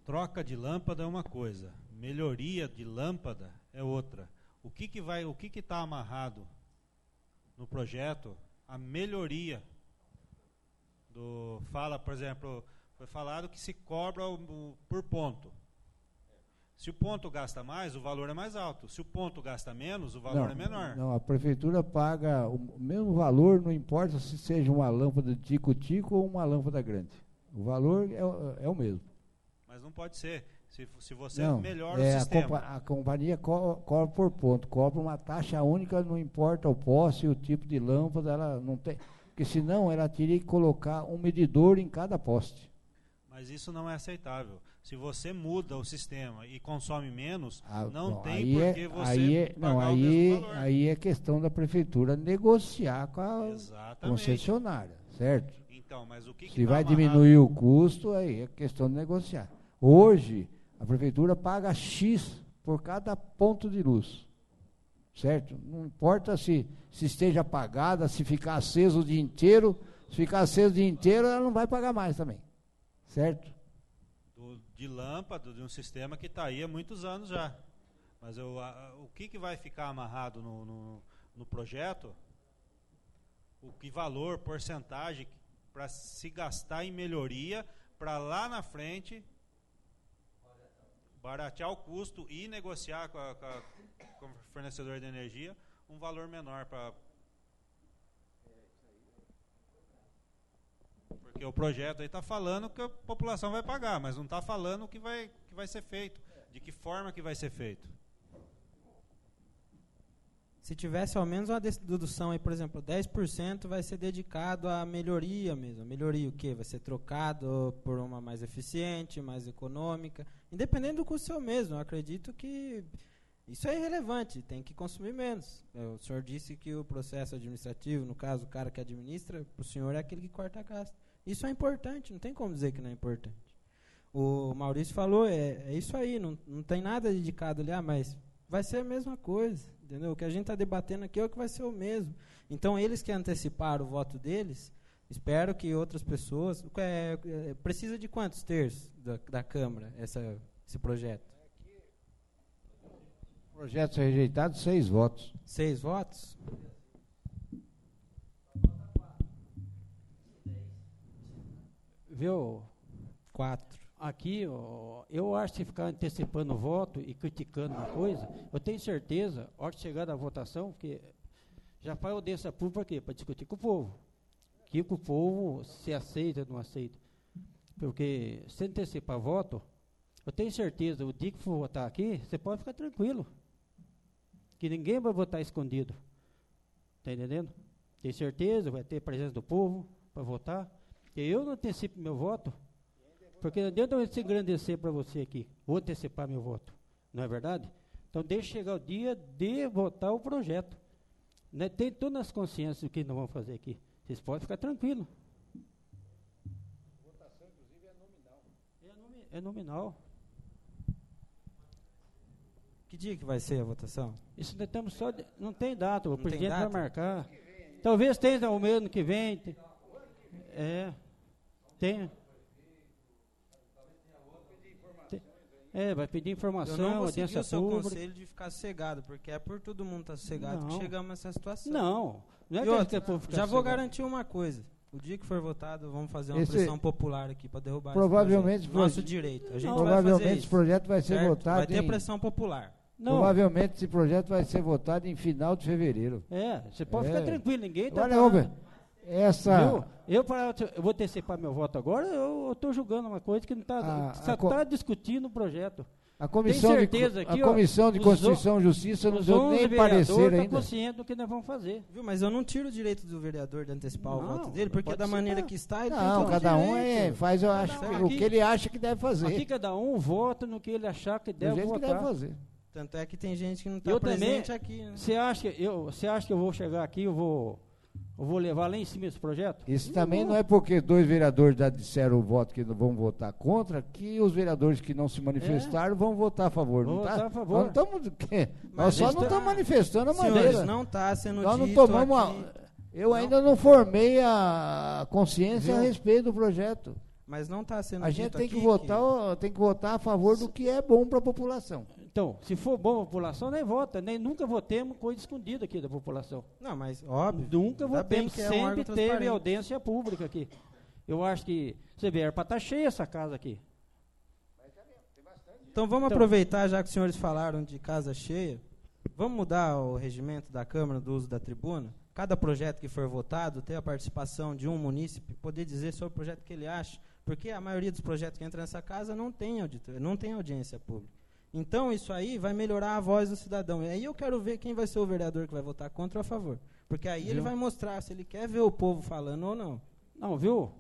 Troca de lâmpada é uma coisa, melhoria de lâmpada é outra. O que está amarrado no projeto? A melhoria por exemplo, foi falado que se cobra por ponto. Se o ponto gasta mais, o valor é mais alto. Se o ponto gasta menos, o valor é menor. Não, a prefeitura paga o mesmo valor, não importa se seja uma lâmpada de tico-tico ou uma lâmpada grande. O valor é o mesmo. Mas não pode ser. Se você não, melhora o sistema. A companhia cobra por ponto, cobra uma taxa única, não importa o poste e o tipo de lâmpada, ela não tem. Porque senão ela teria que colocar um medidor em cada poste. Mas isso não é aceitável. Se você muda o sistema e consome menos, não tem por que você pagar o mesmo valor. Aí é questão da prefeitura negociar com a concessionária, certo? Então, mas o que se vai diminuir o custo, aí é questão de negociar. Hoje, a prefeitura paga X por cada ponto de luz, certo? Não importa se esteja apagada, se ficar aceso o dia inteiro, se ficar aceso o dia inteiro, ela não vai pagar mais também, certo? De lâmpada, de um sistema que está aí há muitos anos já. Mas o que vai ficar amarrado no projeto? O que valor, porcentagem, para se gastar em melhoria, para lá na frente baratear o custo e negociar com o fornecedor de energia um valor menor para... Porque o projeto aí está falando que a população vai pagar, mas não está falando o que vai ser feito, de que forma que vai ser feito. Se tivesse ao menos uma dedução aí, por exemplo, 10% vai ser dedicado à melhoria mesmo. A melhoria o quê? Vai ser trocado por uma mais eficiente, mais econômica, independente do custo seu mesmo. Eu acredito que isso é irrelevante, tem que consumir menos. O senhor disse que o processo administrativo, no caso, o cara que administra, para o senhor é aquele que corta gasto. Isso é importante, não tem como dizer que não é importante. O Maurício falou, é isso aí, não tem nada dedicado ali, mas vai ser a mesma coisa, entendeu? O que a gente está debatendo aqui é o que vai ser o mesmo. Então, eles que anteciparam o voto deles, espero que outras pessoas... precisa de quantos terços da Câmara, esse projeto? O projeto foi rejeitado, 6 votos. 6 votos? Viu? 4. Aqui, eu acho que ficar antecipando o voto e criticando uma coisa, eu tenho certeza, a hora de chegar na votação, porque já faz audiência pública para quê? Para discutir com o povo. que o povo se aceita ou não aceita. Porque se antecipar voto, eu tenho certeza, o dia que for votar aqui, você pode ficar tranquilo. Que ninguém vai votar escondido. Está entendendo? Tenho certeza, vai ter presença do povo para votar. E eu não antecipo meu voto, porque não adianta eu se engrandecer para você aqui. Vou antecipar meu voto. Não é verdade? Então deixa chegar o dia de votar o projeto. Né? Tem todas as consciências do que nós vamos fazer aqui. Vocês podem ficar tranquilos. A votação, inclusive, é nominal. É nominal. Que dia que vai ser a votação? Isso nós estamos só. Não tem data, o Não tem presidente data? vai marcar. Talvez tenha o ano que vem. Tem. Vai pedir informação, eu não vou seguir audiência o seu pública. conselho de ficar sossegado, porque é por todo mundo estar sossegado que Não. chegamos a essa situação. Não é E que outra, o povo fica já vou sossegado. garantir uma coisa. O dia que for votado, vamos fazer uma Esse- pressão popular aqui para derrubar Provavelmente esse projeto. Nosso direito. A gente vai provavelmente fazer esse isso, projeto vai ser certo? votado Vai ter em- pressão popular. Provavelmente esse projeto vai ser votado em final de fevereiro. Você pode ficar tranquilo, ninguém está Olha, falando. Robert, essa... Eu vou antecipar meu voto agora, eu estou julgando uma coisa que não está. Só está discutindo o projeto. A comissão Tem de, certeza a aqui, comissão de os Constituição e Justiça não os deu 11 nem vereadores parecer tá ainda. consciente do que nós vamos fazer. Viu? Mas eu não tiro o direito do vereador de antecipar o Não, voto dele, porque pode da ser, maneira tá. que está, ele tem Não, todo cada o um direito. faz eu acho, Cada um o que ele acha que deve fazer. Aqui cada um vota no que ele achar que Do deve jeito que votar. deve fazer. Tanto é que tem gente que não está Eu presente também. aqui. Né? Você acha que eu vou chegar aqui, eu vou levar lá em cima esse projeto? Isso também não é porque dois vereadores já disseram o voto que não vão votar contra, que os vereadores que não se manifestaram vão votar a favor. Vão Não tá? votar a favor. Nós, nós só não estamos manifestando a Senhores, maneira. não está sendo Nós não dito tomamos aqui. Eu ainda não formei a consciência a Viu? respeito do projeto. Mas não está sendo A dito gente tem aqui que votar a favor do que é bom para a população. Então, se for bom a população, nem vota. Nem nunca votemos coisa escondida aqui da população. Não, mas óbvio. Nunca Ainda bem votemos. que é um Sempre órgão teve transparente. audiência pública aqui. Eu acho que, você vê, era para estar cheia essa casa aqui. Então vamos aproveitar, já que os senhores falaram de casa cheia, vamos mudar o regimento da Câmara do uso da tribuna? Cada projeto que for votado, ter a participação de um munícipe, poder dizer sobre o projeto que ele acha, porque a maioria dos projetos que entram nessa casa não tem audiência pública. Então isso aí vai melhorar a voz do cidadão. E aí eu quero ver quem vai ser o vereador que vai votar contra ou a favor. Porque aí ele vai mostrar se ele quer ver o povo falando ou não. Não, viu?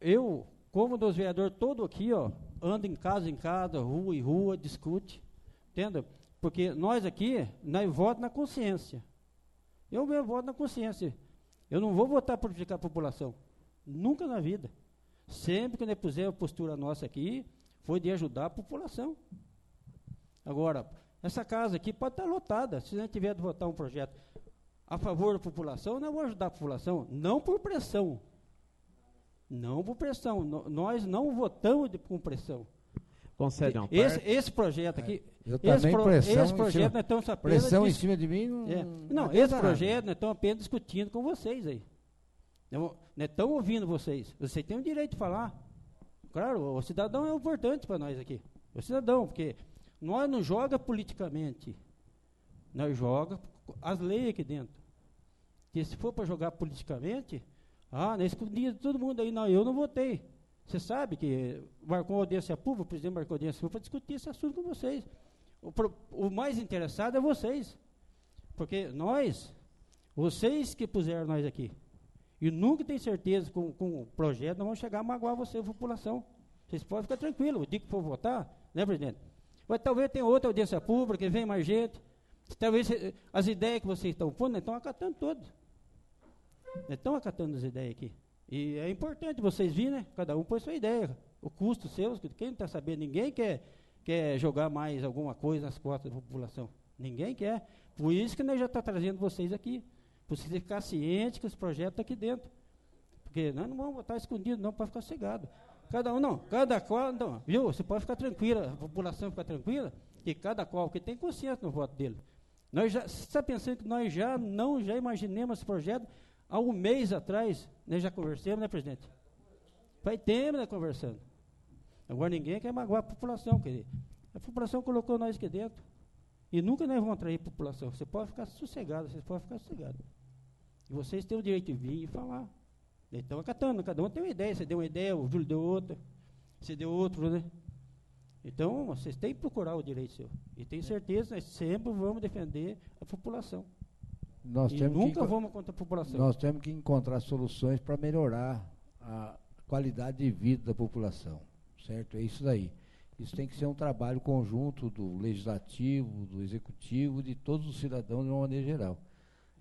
Eu, como dos vereadores todo aqui, ó, ando em casa, rua em rua, discute. Entendeu? Porque nós aqui, nós votamos na consciência. Eu mesmo voto na consciência. Eu não vou votar por prejudicar a população. Nunca na vida. Sempre que nós pusemos a postura nossa aqui, foi de ajudar a população. Agora, essa casa aqui pode estar lotada. Se nós tiver de votar um projeto a favor da população, nós vamos ajudar a população. Não por pressão. Não por pressão. Nós não votamos com pressão. Concede uma Esse projeto aqui... Eu também pressão esse projeto nós estamos apenas... Pressão em cima de mim não, esse projeto nós estamos apenas discutindo com vocês aí. Nós estamos ouvindo vocês. Vocês têm o direito de falar. Claro, o cidadão é importante para nós aqui. O cidadão, porque nós não joga politicamente. Nós joga as leis aqui dentro. Porque se for para jogar politicamente, nós escondido todo mundo aí. Não, eu não votei. Você sabe que marcou audiência pública, o presidente marcou audiência pública para discutir esse assunto com vocês. O mais interessado é vocês. Porque vocês que puseram nós aqui. E nunca tem certeza com o projeto, não vão chegar a magoar você, a população. Vocês podem ficar tranquilos. O dia que for votar, né, presidente? Mas talvez tenha outra audiência pública, que vem mais gente. Talvez as ideias que vocês estão pondo, estão acatando todas. Estão acatando as ideias aqui. E é importante vocês virem, né? Cada um põe sua ideia. O custo seu, quem não está sabendo, ninguém quer jogar mais alguma coisa nas costas da população. Ninguém quer. Por isso que nós já estamos trazendo vocês aqui. Para vocês ficar cientes que os projetos estão aqui dentro. Porque nós não vamos votar escondido, não, para ficar cegado. Cada um não, cada qual, não, viu? Você pode ficar tranquila, a população fica tranquila, que cada qual, que tem consciência no voto dele. Você está pensando que nós já imaginemos esse projeto há um mês atrás, nós já conversamos, né, presidente? Faz tempo, né, conversando. Agora ninguém quer magoar a população, querido. A população colocou nós aqui dentro. E nunca nós vamos atrair a população. Você pode ficar sossegado, vocês podem ficar sossegados. E vocês têm o direito de vir e falar. Então, acatando, cada um tem uma ideia. Você deu uma ideia, o Júlio deu outra, você deu outro, né? Então, vocês têm que procurar o direito seu. E tenho certeza, nós sempre vamos defender a população. Nós nunca vamos contra a população. Nós temos que encontrar soluções para melhorar a qualidade de vida da população, certo? É isso daí. Isso tem que ser um trabalho conjunto do legislativo, do executivo, de todos os cidadãos de uma maneira geral.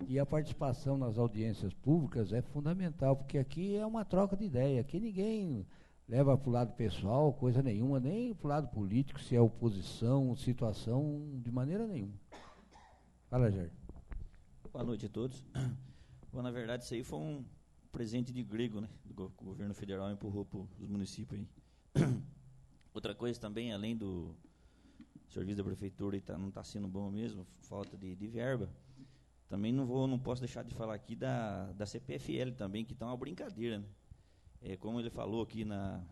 E a participação nas audiências públicas é fundamental, porque aqui é uma troca de ideia. Aqui ninguém leva para o lado pessoal, coisa nenhuma, nem para o lado político, se é oposição, situação, de maneira nenhuma. Fala, Jair. Boa noite a todos. Bom, na verdade, isso aí foi um presente de grego, né? Do governo federal empurrou para os municípios aí. Outra coisa também, além do serviço da prefeitura não está sendo bom mesmo, falta de verba, também não posso deixar de falar aqui da CPFL também, que está uma brincadeira, né? Como ele falou aqui no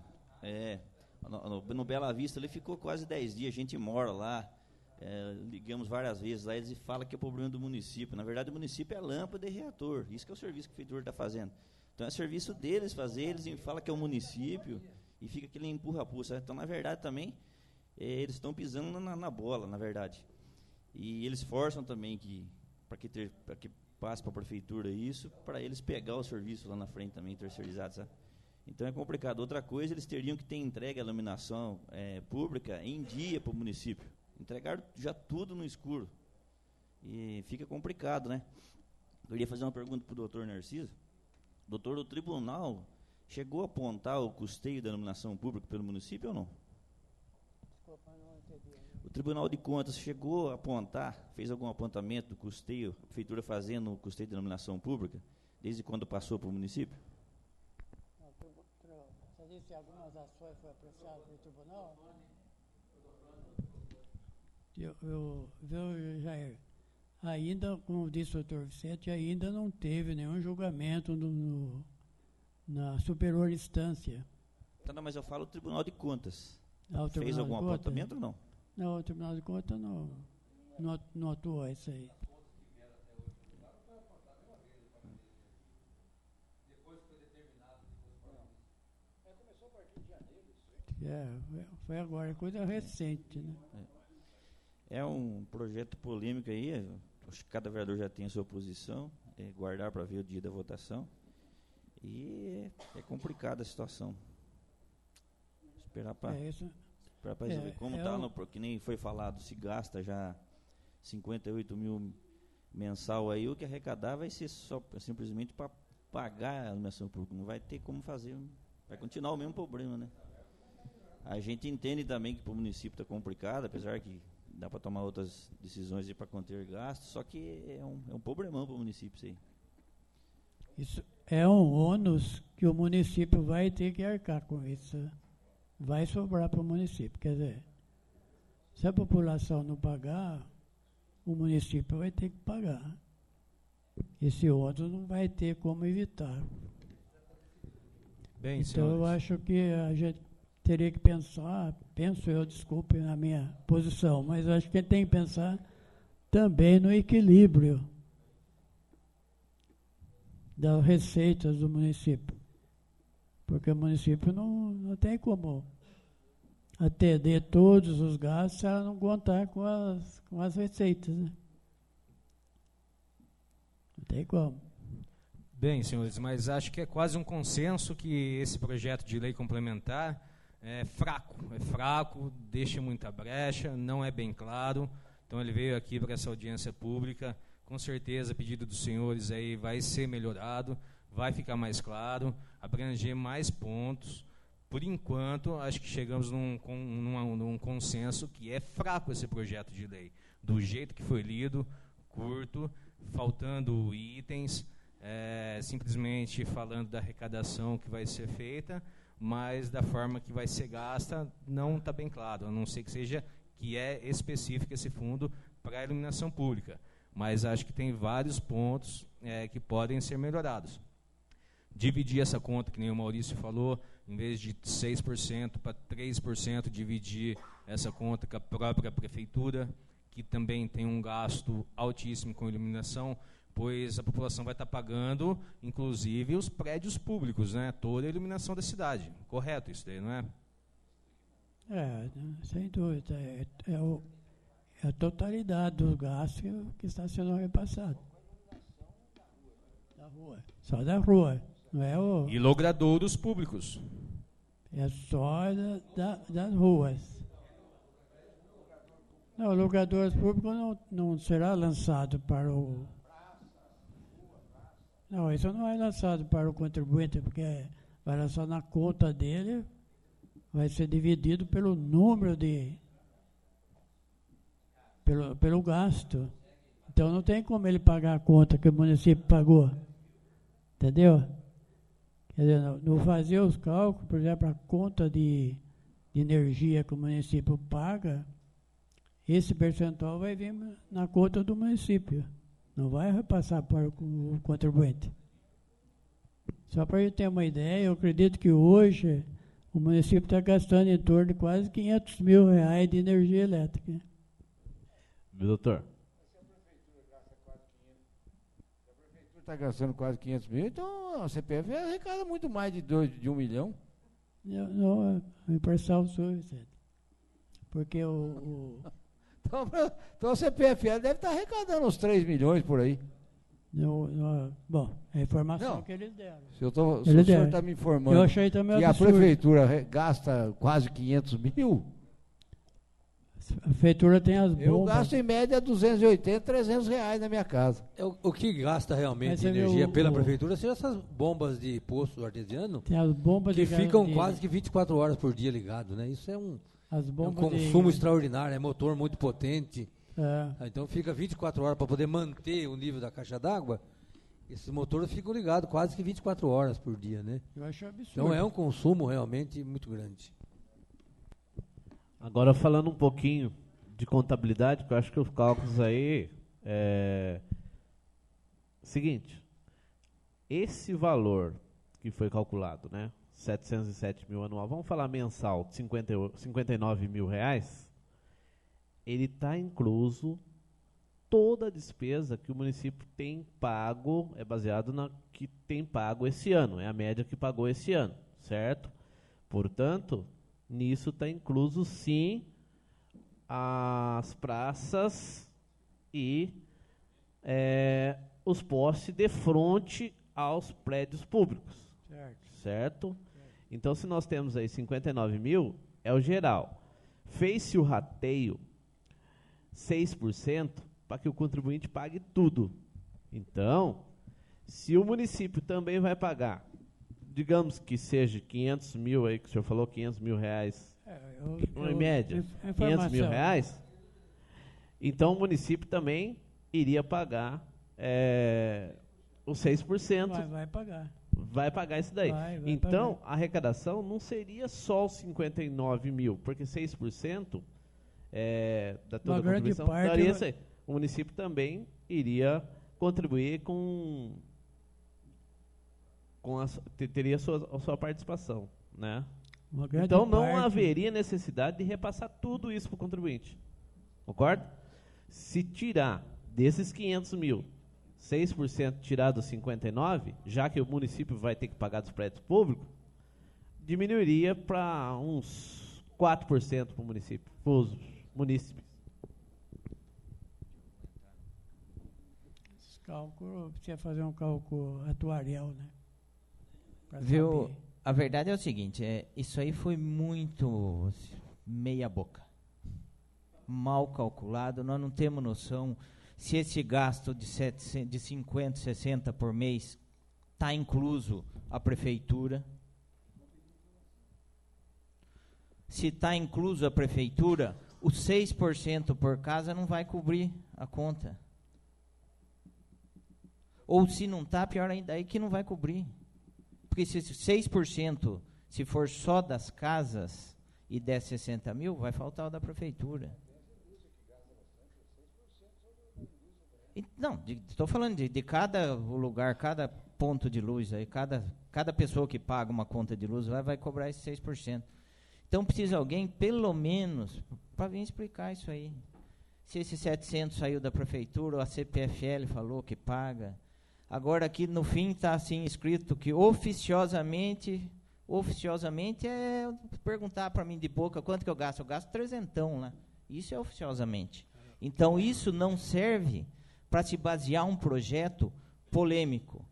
Bela Vista, ele ficou quase 10 dias, a gente mora lá, ligamos várias vezes lá, eles falam que é problema do município. Na verdade, o município é lâmpada e reator, isso que é o serviço que a prefeitura está fazendo. Então é serviço deles fazer, eles falam que é o município, e fica aquele empurra-puxa. Então, na verdade, também, eles estão pisando na bola, na verdade. E eles forçam também para que passe para a prefeitura isso, para eles pegar o serviço lá na frente também, terceirizado, sabe? Então é complicado. Outra coisa, eles teriam que ter entregue a iluminação pública em dia para o município. Entregaram já tudo no escuro. E fica complicado, né? Eu iria fazer uma pergunta para o doutor Narciso. Doutor, o tribunal chegou a apontar o custeio da iluminação pública pelo município ou não? Desculpa, não entendi. O Tribunal de Contas chegou a apontar, fez algum apontamento do custeio, a prefeitura fazendo o custeio da iluminação pública, desde quando passou para o município? Você disse que algumas ações foram apreciadas pelo tribunal? Viu, Jair? Ainda, como disse o doutor Vicente, ainda não teve nenhum julgamento na superior instância. Então, não, mas eu falo o Tribunal de Contas. O Fez algum apontamento ou não? Não, o Tribunal de Contas não atuou isso aí. Começou a partir de janeiro. Foi agora, coisa recente, né? É um projeto polêmico aí, acho que cada vereador já tem a sua posição, guardar para ver o dia da votação. E é complicada a situação. Esperar para resolver. Como está, que nem foi falado, se gasta já 58 mil mensal aí, o que arrecadar vai ser só simplesmente para pagar a iluminação pública. Não vai ter como fazer, vai continuar o mesmo problema, né? A gente entende também que para o município está complicado, apesar que dá para tomar outras decisões para conter gastos, só que é um problemão para o município isso aí. Isso é um ônus que o município vai ter que arcar com isso. Vai sobrar para o município. Quer dizer, se a população não pagar, o município vai ter que pagar. Esse ônus não vai ter como evitar. Bem, então, eu acho que a gente teria que pensar, desculpe na minha posição, mas eu acho que tem que pensar também no equilíbrio das receitas do município. Porque o município não tem como atender todos os gastos se ela não contar com as receitas, né? Não tem como. Bem, senhores, mas acho que é quase um consenso que esse projeto de lei complementar é fraco, deixa muita brecha, não é bem claro. Então ele veio aqui para essa audiência pública, com certeza, a pedido dos senhores aí vai ser melhorado, vai ficar mais claro, abranger mais pontos. Por enquanto, acho que chegamos num consenso que é fraco esse projeto de lei. Do jeito que foi lido, curto, faltando itens, simplesmente falando da arrecadação que vai ser feita, mas da forma que vai ser gasta não está bem claro, a não ser que é específico esse fundo para a iluminação pública. Mas acho que tem vários pontos que podem ser melhorados. Dividir essa conta, que nem o Maurício falou, em vez de 6% para 3%, dividir essa conta com a própria prefeitura, que também tem um gasto altíssimo com iluminação, pois a população vai estar pagando, inclusive, os prédios públicos, né? Toda a iluminação da cidade. Correto isso daí, não é? Sem dúvida. É a totalidade dos gastos que está sendo repassado. Da rua. Só da rua. Não é o... E logradouros públicos. É só das ruas. Não, logradouros públicos não será lançado para o... Não, isso não é lançado para o contribuinte, porque vai lançar na conta dele, vai ser dividido pelo número de... pelo gasto. Então não tem como ele pagar a conta que o município pagou. Entendeu? Quer dizer, não fazer os cálculos, por exemplo, a conta de energia que o município paga, esse percentual vai vir na conta do município. Não vai repassar para o contribuinte. Só para a gente ter uma ideia, eu acredito que hoje o município está gastando em torno de quase R$500 mil de energia elétrica. Doutor? Está gastando quase 500 mil, então a CPF arrecada muito mais de 1 milhão. Não, a impressão sua, Vicente. Porque então a CPFL deve estar arrecadando uns 3 milhões por aí. Bom, é a informação que eles deram. Se o senhor está me informando eu achei também que absurdo. A prefeitura gasta quase 500 mil... A prefeitura tem as bombas. Eu gasto em média 280, 300 reais na minha casa. O que gasta realmente de energia pela prefeitura são essas bombas de poço artesiano tem as bombas que ficam quase que 24 horas por dia ligado, né? Isso é um consumo extraordinário, é motor muito potente. Então fica 24 horas para poder manter o nível da caixa d'água. Esses motores ficam ligados quase que 24 horas por dia, né? Eu acho absurdo. Então é um consumo realmente muito grande. Agora falando um pouquinho de contabilidade, que eu acho que os cálculos aí seguinte, esse valor que foi calculado, né, 707 mil anual, vamos falar mensal, de 59 mil reais, ele está incluso toda a despesa que o município tem pago, é baseado na que tem pago esse ano, é a média que pagou esse ano, certo? Portanto, nisso está incluso, sim, as praças e os postes de frente aos prédios públicos. Certo? Então, se nós temos aí 59 mil, é o geral. Fez-se o rateio 6% para que o contribuinte pague tudo. Então, se o município também vai pagar, digamos que seja 500 mil aí, que o senhor falou, 500 mil reais, em média, 500 mil reais, então o município também iria pagar os 6%. Vai pagar. Vai pagar isso daí. Então, a arrecadação não seria só os 59 mil, porque 6% da toda a contribuição daria isso aí. O município também iria contribuir teria a sua participação, né? Então não haveria necessidade de repassar tudo isso para o contribuinte, concorda? Se tirar desses 500 mil, 6% tirar dos 59, já que o município vai ter que pagar dos prédios públicos, diminuiria para uns 4% para o município, para os munícipes. Cálculo, precisa fazer um cálculo atuarial, né? Viu? A verdade é o seguinte, isso aí foi muito meia boca, mal calculado. Nós não temos noção se esse gasto de 50, 60 por mês está incluso a prefeitura. Se está incluso a prefeitura, os 6% por casa não vai cobrir a conta. Ou se não está, pior ainda, aí que não vai cobrir. Porque se 6%, se for só das casas e der 60 mil, vai faltar o da prefeitura. Não, estou falando de cada lugar, cada ponto de luz, aí, cada pessoa que paga uma conta de luz vai cobrar esse 6%. Então precisa alguém, pelo menos, para vir explicar isso aí. se esse 700 saiu da prefeitura, ou a CPFL falou que paga. Agora aqui no fim está assim escrito que oficiosamente é perguntar para mim de boca quanto que eu gasto 300 lá. Isso é oficiosamente. Então isso não serve para se basear um projeto polêmico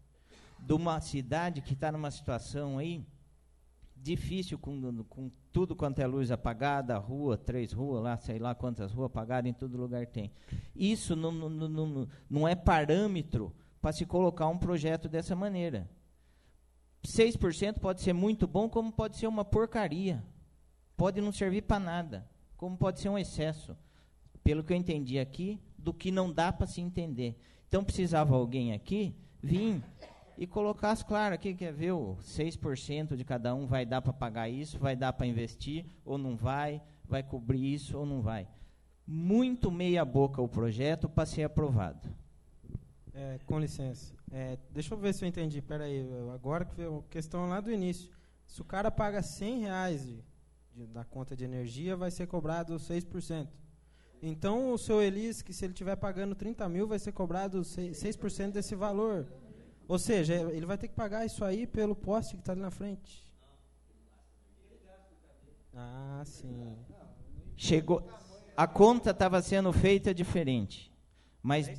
de uma cidade que está numa situação aí difícil, com tudo quanto é luz apagada, rua, 3 ruas lá, sei lá quantas ruas apagadas, em todo lugar tem. Isso não é parâmetro para se colocar um projeto dessa maneira. 6% pode ser muito bom, como pode ser uma porcaria. Pode não servir para nada, como pode ser um excesso. Pelo que eu entendi aqui, do que não dá para se entender. Então precisava alguém aqui vir e colocar as claras aqui, quer ver, 6% de cada um vai dar para pagar isso, vai dar para investir ou não vai cobrir isso ou não vai. Muito meia boca o projeto para ser aprovado. Com licença. Deixa eu ver se eu entendi. Espera aí, agora que veio a questão lá do início. Se o cara paga R$100 da conta de energia, vai ser cobrado 6%. Então, o seu Elias, que se ele estiver pagando 30 mil, vai ser cobrado 6% desse valor. Ou seja, ele vai ter que pagar isso aí pelo poste que está ali na frente. Ah, sim. Chegou, a conta estava sendo feita diferente, mas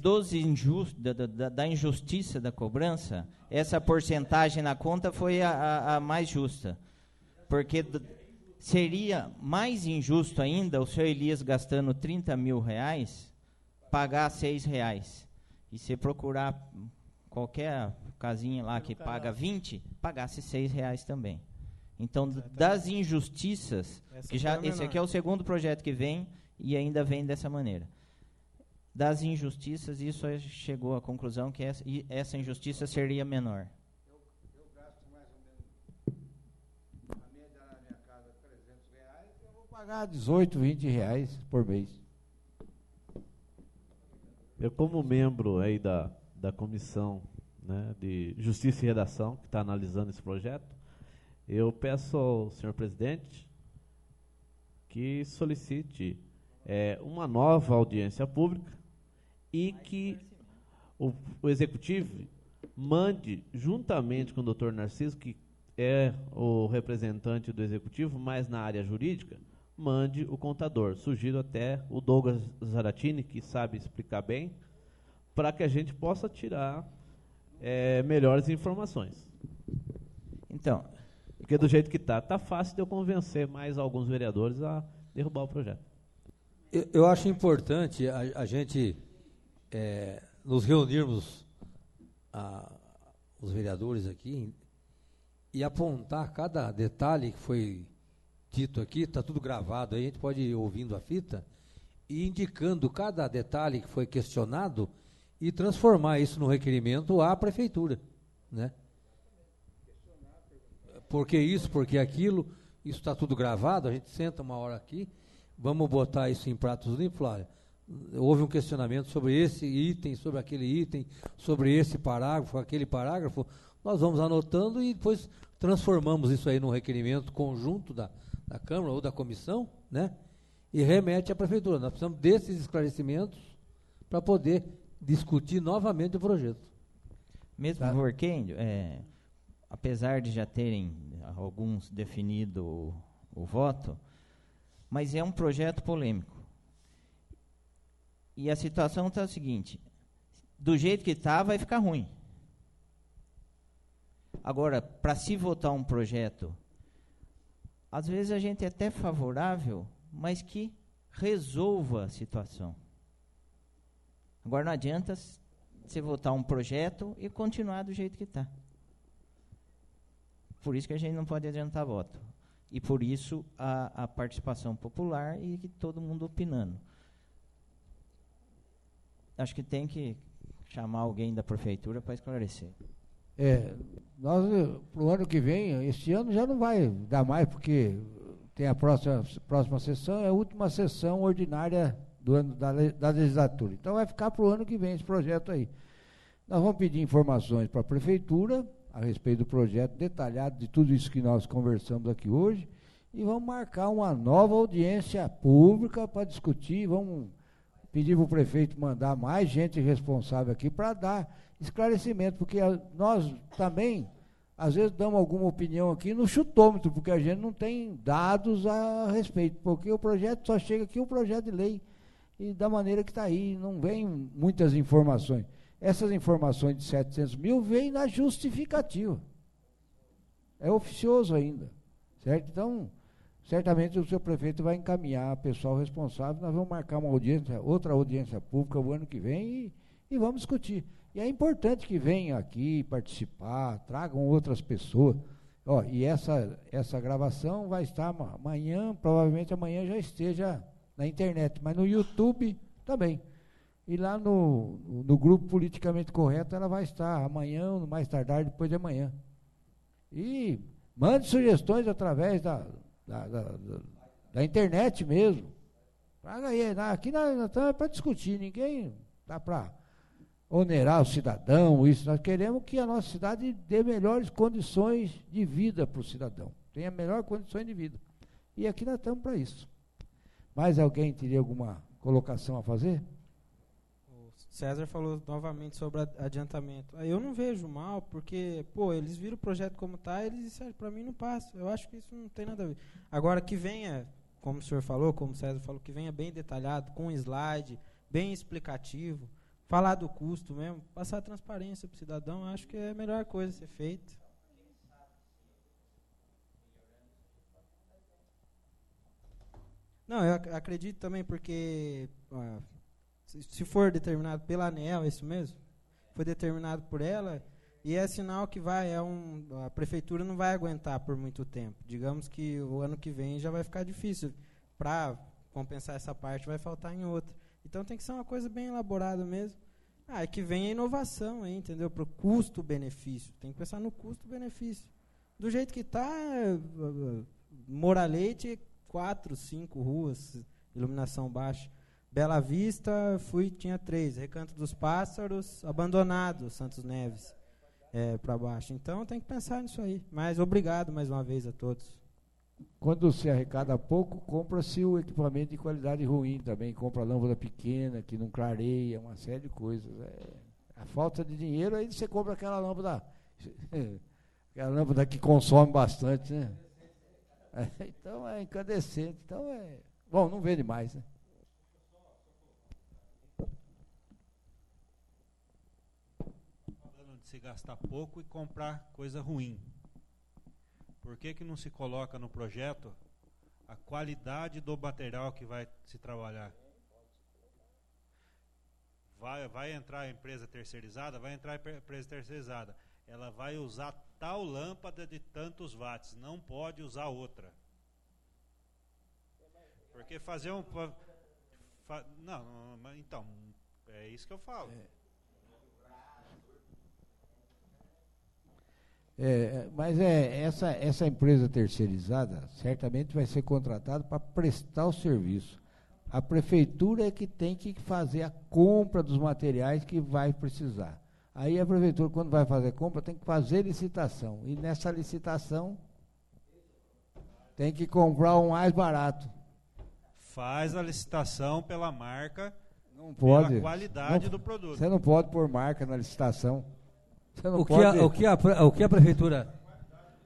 da injustiça da cobrança, essa porcentagem na conta foi a mais justa. Porque seria mais injusto ainda o senhor Elias gastando 30 mil reais, pagar R$6. E se procurar qualquer casinha lá que paga 20, pagasse R$6 também. Então, das injustiças, que já esse aqui é o segundo projeto que vem e ainda vem dessa maneira. Das injustiças, isso chegou à conclusão que essa injustiça seria menor. Eu gasto mais ou menos, a média na minha casa R$300, eu vou pagar R$18, R$20 por mês. Eu, como membro aí da comissão, né, de Justiça e Redação, que está analisando esse projeto, eu peço ao senhor presidente que solicite uma nova audiência pública e que o executivo mande, juntamente com o doutor Narciso, que é o representante do executivo, mas na área jurídica, mande o contador. Sugiro até o Douglas Zaratini, que sabe explicar bem, para que a gente possa tirar melhores informações. Então, porque do jeito que está fácil de eu convencer mais alguns vereadores a derrubar o projeto. Eu acho importante a gente nos reunirmos, os vereadores aqui, e apontar cada detalhe que foi dito aqui, está tudo gravado, aí a gente pode ir ouvindo a fita, e indicando cada detalhe que foi questionado, e transformar isso no requerimento à prefeitura, né? Porque isso, porque aquilo, isso está tudo gravado, a gente senta uma hora aqui, vamos botar isso em pratos limpos, olha, houve um questionamento sobre esse item, sobre aquele item, sobre esse parágrafo, aquele parágrafo, nós vamos anotando e depois transformamos isso aí num requerimento conjunto da Câmara ou da comissão, né? E remete à prefeitura. Nós precisamos desses esclarecimentos para poder discutir novamente o projeto. Mesmo porque, apesar de já terem alguns definido o voto, mas é um projeto polêmico. E a situação está a seguinte, do jeito que está, vai ficar ruim. Agora, para se votar um projeto, às vezes a gente é até favorável, mas que resolva a situação. Agora não adianta você votar um projeto e continuar do jeito que está. Por isso que a gente não pode adiantar voto. E por isso a participação popular e que todo mundo opinando. Acho que tem que chamar alguém da prefeitura para esclarecer. Nós, para o ano que vem, este ano já não vai dar mais, porque tem a próxima sessão, é a última sessão ordinária do ano da legislatura. Então vai ficar para o ano que vem esse projeto aí. Nós vamos pedir informações para a prefeitura a respeito do projeto detalhado de tudo isso que nós conversamos aqui hoje e vamos marcar uma nova audiência pública para discutir, vamos pedir para o prefeito mandar mais gente responsável aqui para dar esclarecimento, porque nós também, às vezes, damos alguma opinião aqui no chutômetro, porque a gente não tem dados a respeito, porque o projeto só chega aqui, o projeto de lei, e da maneira que está aí, não vem muitas informações. Essas informações de 700 mil vêm na justificativa. É oficioso ainda, certo? Então, certamente o seu prefeito vai encaminhar o pessoal responsável, nós vamos marcar uma audiência, outra audiência pública o ano que vem e vamos discutir. E é importante que venham aqui participar, tragam outras pessoas. Ó, e essa gravação vai estar amanhã, provavelmente amanhã já esteja na internet, mas no YouTube também. E lá no grupo Politicamente Correto ela vai estar amanhã, no mais tardar, depois de amanhã. E mande sugestões através da internet mesmo. Traga aí, aqui nós estamos para discutir, ninguém está para onerar o cidadão, isso. Nós queremos que a nossa cidade dê melhores condições de vida para o cidadão, tenha melhores condições de vida. E aqui nós estamos para isso. Mais alguém teria alguma colocação a fazer? O César falou novamente sobre adiantamento. Eu não vejo mal, porque, pô, eles viram o projeto como está, eles disseram, para mim não passa. Eu acho que isso não tem nada a ver. Agora, que venha, como o senhor falou, como o César falou, que venha bem detalhado, com slide, bem explicativo, falar do custo mesmo, passar transparência para o cidadão, acho que é a melhor coisa a ser feita. Não, eu acredito também porque, se for determinado pela ANEEL, é isso mesmo? Foi determinado por ela, e é sinal que a prefeitura não vai aguentar por muito tempo. Digamos que o ano que vem já vai ficar difícil. Para compensar essa parte, vai faltar em outra. Então tem que ser uma coisa bem elaborada mesmo. É que vem a inovação aí, entendeu? Para o custo-benefício. Tem que pensar no custo-benefício. Do jeito que está, Moura Leite, 4, 5 ruas, iluminação baixa. Bela Vista, tinha 3. Recanto dos Pássaros, abandonado, Santos Neves, para baixo. Então tem que pensar nisso aí. Mas obrigado mais uma vez a todos. Quando se arrecada pouco, compra-se o equipamento de qualidade ruim também. Compra lâmpada pequena, que não clareia, uma série de coisas. A falta de dinheiro, aí você compra aquela lâmpada que consome bastante, né? Então é incandescente. Então bom, não vende mais, né? Falando de se gastar pouco e comprar coisa ruim. Por que não se coloca no projeto a qualidade do material que vai se trabalhar? Vai entrar a empresa terceirizada? Vai entrar a empresa terceirizada. Ela vai usar tal lâmpada de tantos watts, não pode usar outra. Porque fazer um... então, é isso que eu falo. Mas essa empresa terceirizada certamente vai ser contratada para prestar o serviço. A prefeitura é que tem que fazer a compra dos materiais que vai precisar. Aí a prefeitura, quando vai fazer a compra, tem que fazer licitação. E nessa licitação tem que comprar o mais barato. Faz a licitação pela marca, pela qualidade do produto. Você não pode pôr marca na licitação. O que a prefeitura...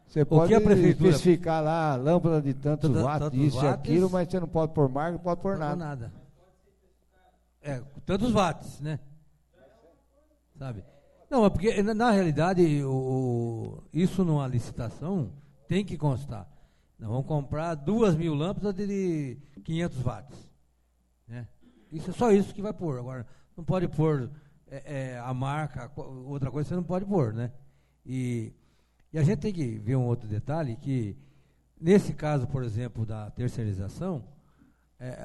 Você pode especificar lá, lâmpada de tantos watts, isso e aquilo, mas você não pode pôr marca, não pode pôr nada. Tantos watts, né? Sabe? Não, é porque, na realidade, isso numa licitação tem que constar. Nós vamos comprar 2.000 lâmpadas de 500 watts. Né? Isso é só isso que vai pôr. Agora, não pode pôr a marca, outra coisa você não pode pôr, né? E a gente tem que ver um outro detalhe, que nesse caso, por exemplo, da terceirização,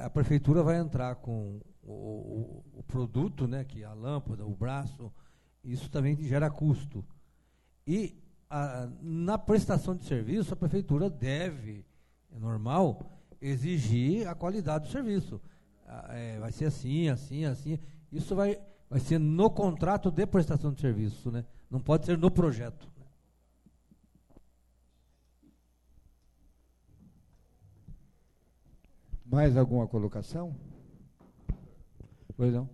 a prefeitura vai entrar com o produto, né, que é a lâmpada, o braço, isso também gera custo. E na prestação de serviço, a prefeitura deve, é normal, exigir a qualidade do serviço. Vai ser assim, assim, assim. Isso vai ser no contrato de prestação de serviço, né? Não pode ser no projeto. Mais alguma colocação? Pois não.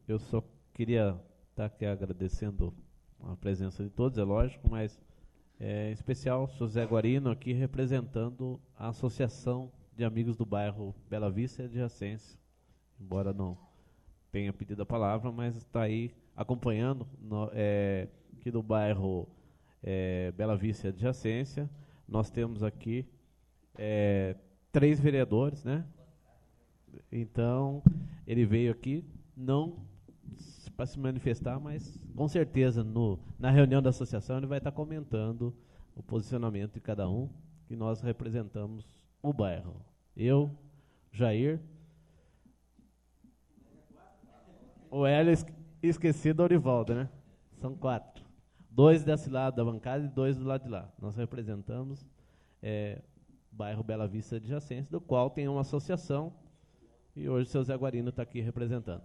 Eu só queria estar aqui agradecendo a presença de todos, é lógico, mas em especial o José Guarino aqui representando a Associação de Amigos do Bairro Bela Vista e Adjacência, embora não tenha pedido a palavra, mas está aí acompanhando aqui do bairro Bela Vista e Adjacência. Nós temos aqui 3 vereadores, né? Então, ele veio aqui não para se manifestar, mas com certeza na reunião da associação ele vai estar comentando o posicionamento de cada um, que nós representamos o bairro. Eu, Jair, o Hélio esqueci do Orivaldo, né? São 4. 2 desse lado da bancada e 2 do lado de lá. Nós representamos bairro Bela Vista Adjacência, do qual tem uma associação, e hoje o seu Zé Guarino está aqui representando.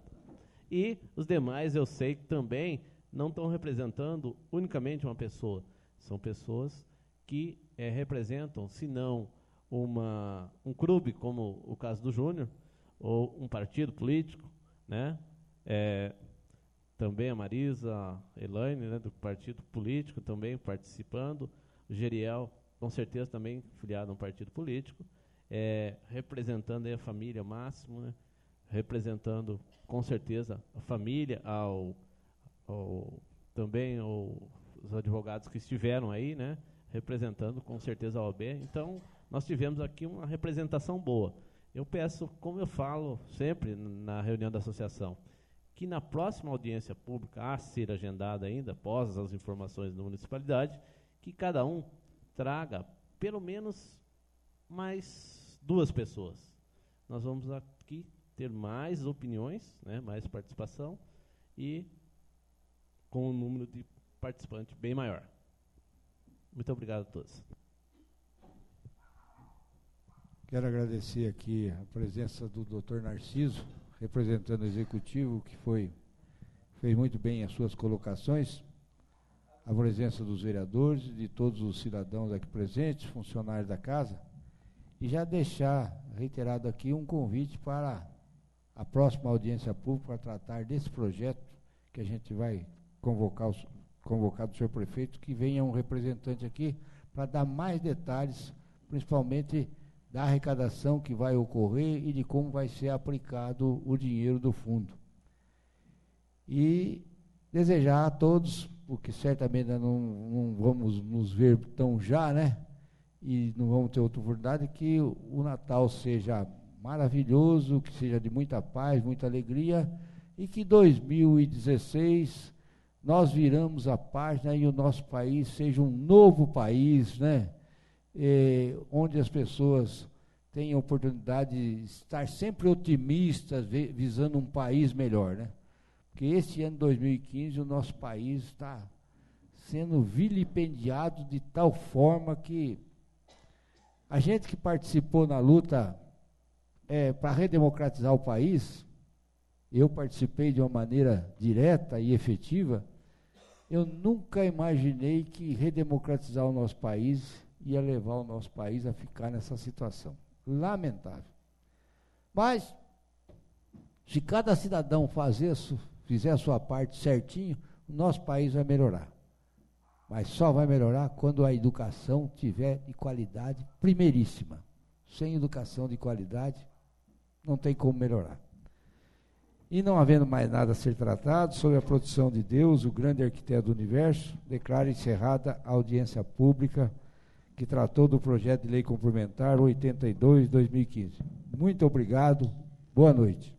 E os demais, eu sei que também não estão representando unicamente uma pessoa. São pessoas que representam, se não um clube, como o caso do Júnior, ou um partido político, né? Também a Marisa, a Elaine, né, do partido político, também participando. O Geriel, com certeza, também filiado a um partido político. Representando aí a família Máximo, né? Representando, com certeza, a família, também os advogados que estiveram aí, né? Representando, com certeza, a OAB. Então, nós tivemos aqui uma representação boa. Eu peço, como eu falo sempre na reunião da associação, que na próxima audiência pública, a ser agendada ainda, após as informações da municipalidade, que cada um traga pelo menos mais 2 pessoas. Nós vamos aqui ter mais opiniões, né, mais participação e com um número de participantes bem maior. Muito obrigado a todos. Quero agradecer aqui a presença do Dr. Narciso, representando o executivo, que fez muito bem as suas colocações, a presença dos vereadores e de todos os cidadãos aqui presentes, funcionários da casa, e já deixar reiterado aqui um convite para a próxima audiência pública para tratar desse projeto que a gente vai convocar do senhor prefeito, que venha um representante aqui para dar mais detalhes, principalmente da arrecadação que vai ocorrer e de como vai ser aplicado o dinheiro do fundo. E desejar a todos, porque certamente não vamos nos ver tão já, né? E não vamos ter outra oportunidade, que o Natal seja maravilhoso, que seja de muita paz, muita alegria, e que 2016 nós viramos a página e o nosso país seja um novo país, né? Onde as pessoas têm a oportunidade de estar sempre otimistas, visando um país melhor, né? Porque esse ano 2015 o nosso país está sendo vilipendiado de tal forma que a gente que participou na luta para redemocratizar o país, eu participei de uma maneira direta e efetiva, eu nunca imaginei que redemocratizar o nosso país ia levar o nosso país a ficar nessa situação. Lamentável. Mas, se cada cidadão fizer a sua parte certinho, o nosso país vai melhorar. Mas só vai melhorar quando a educação tiver de qualidade primeiríssima. Sem educação de qualidade, não tem como melhorar. E não havendo mais nada a ser tratado, sob a proteção de Deus, o grande arquiteto do universo, declaro encerrada a audiência pública que tratou do projeto de lei complementar 82/2015. Muito obrigado, boa noite.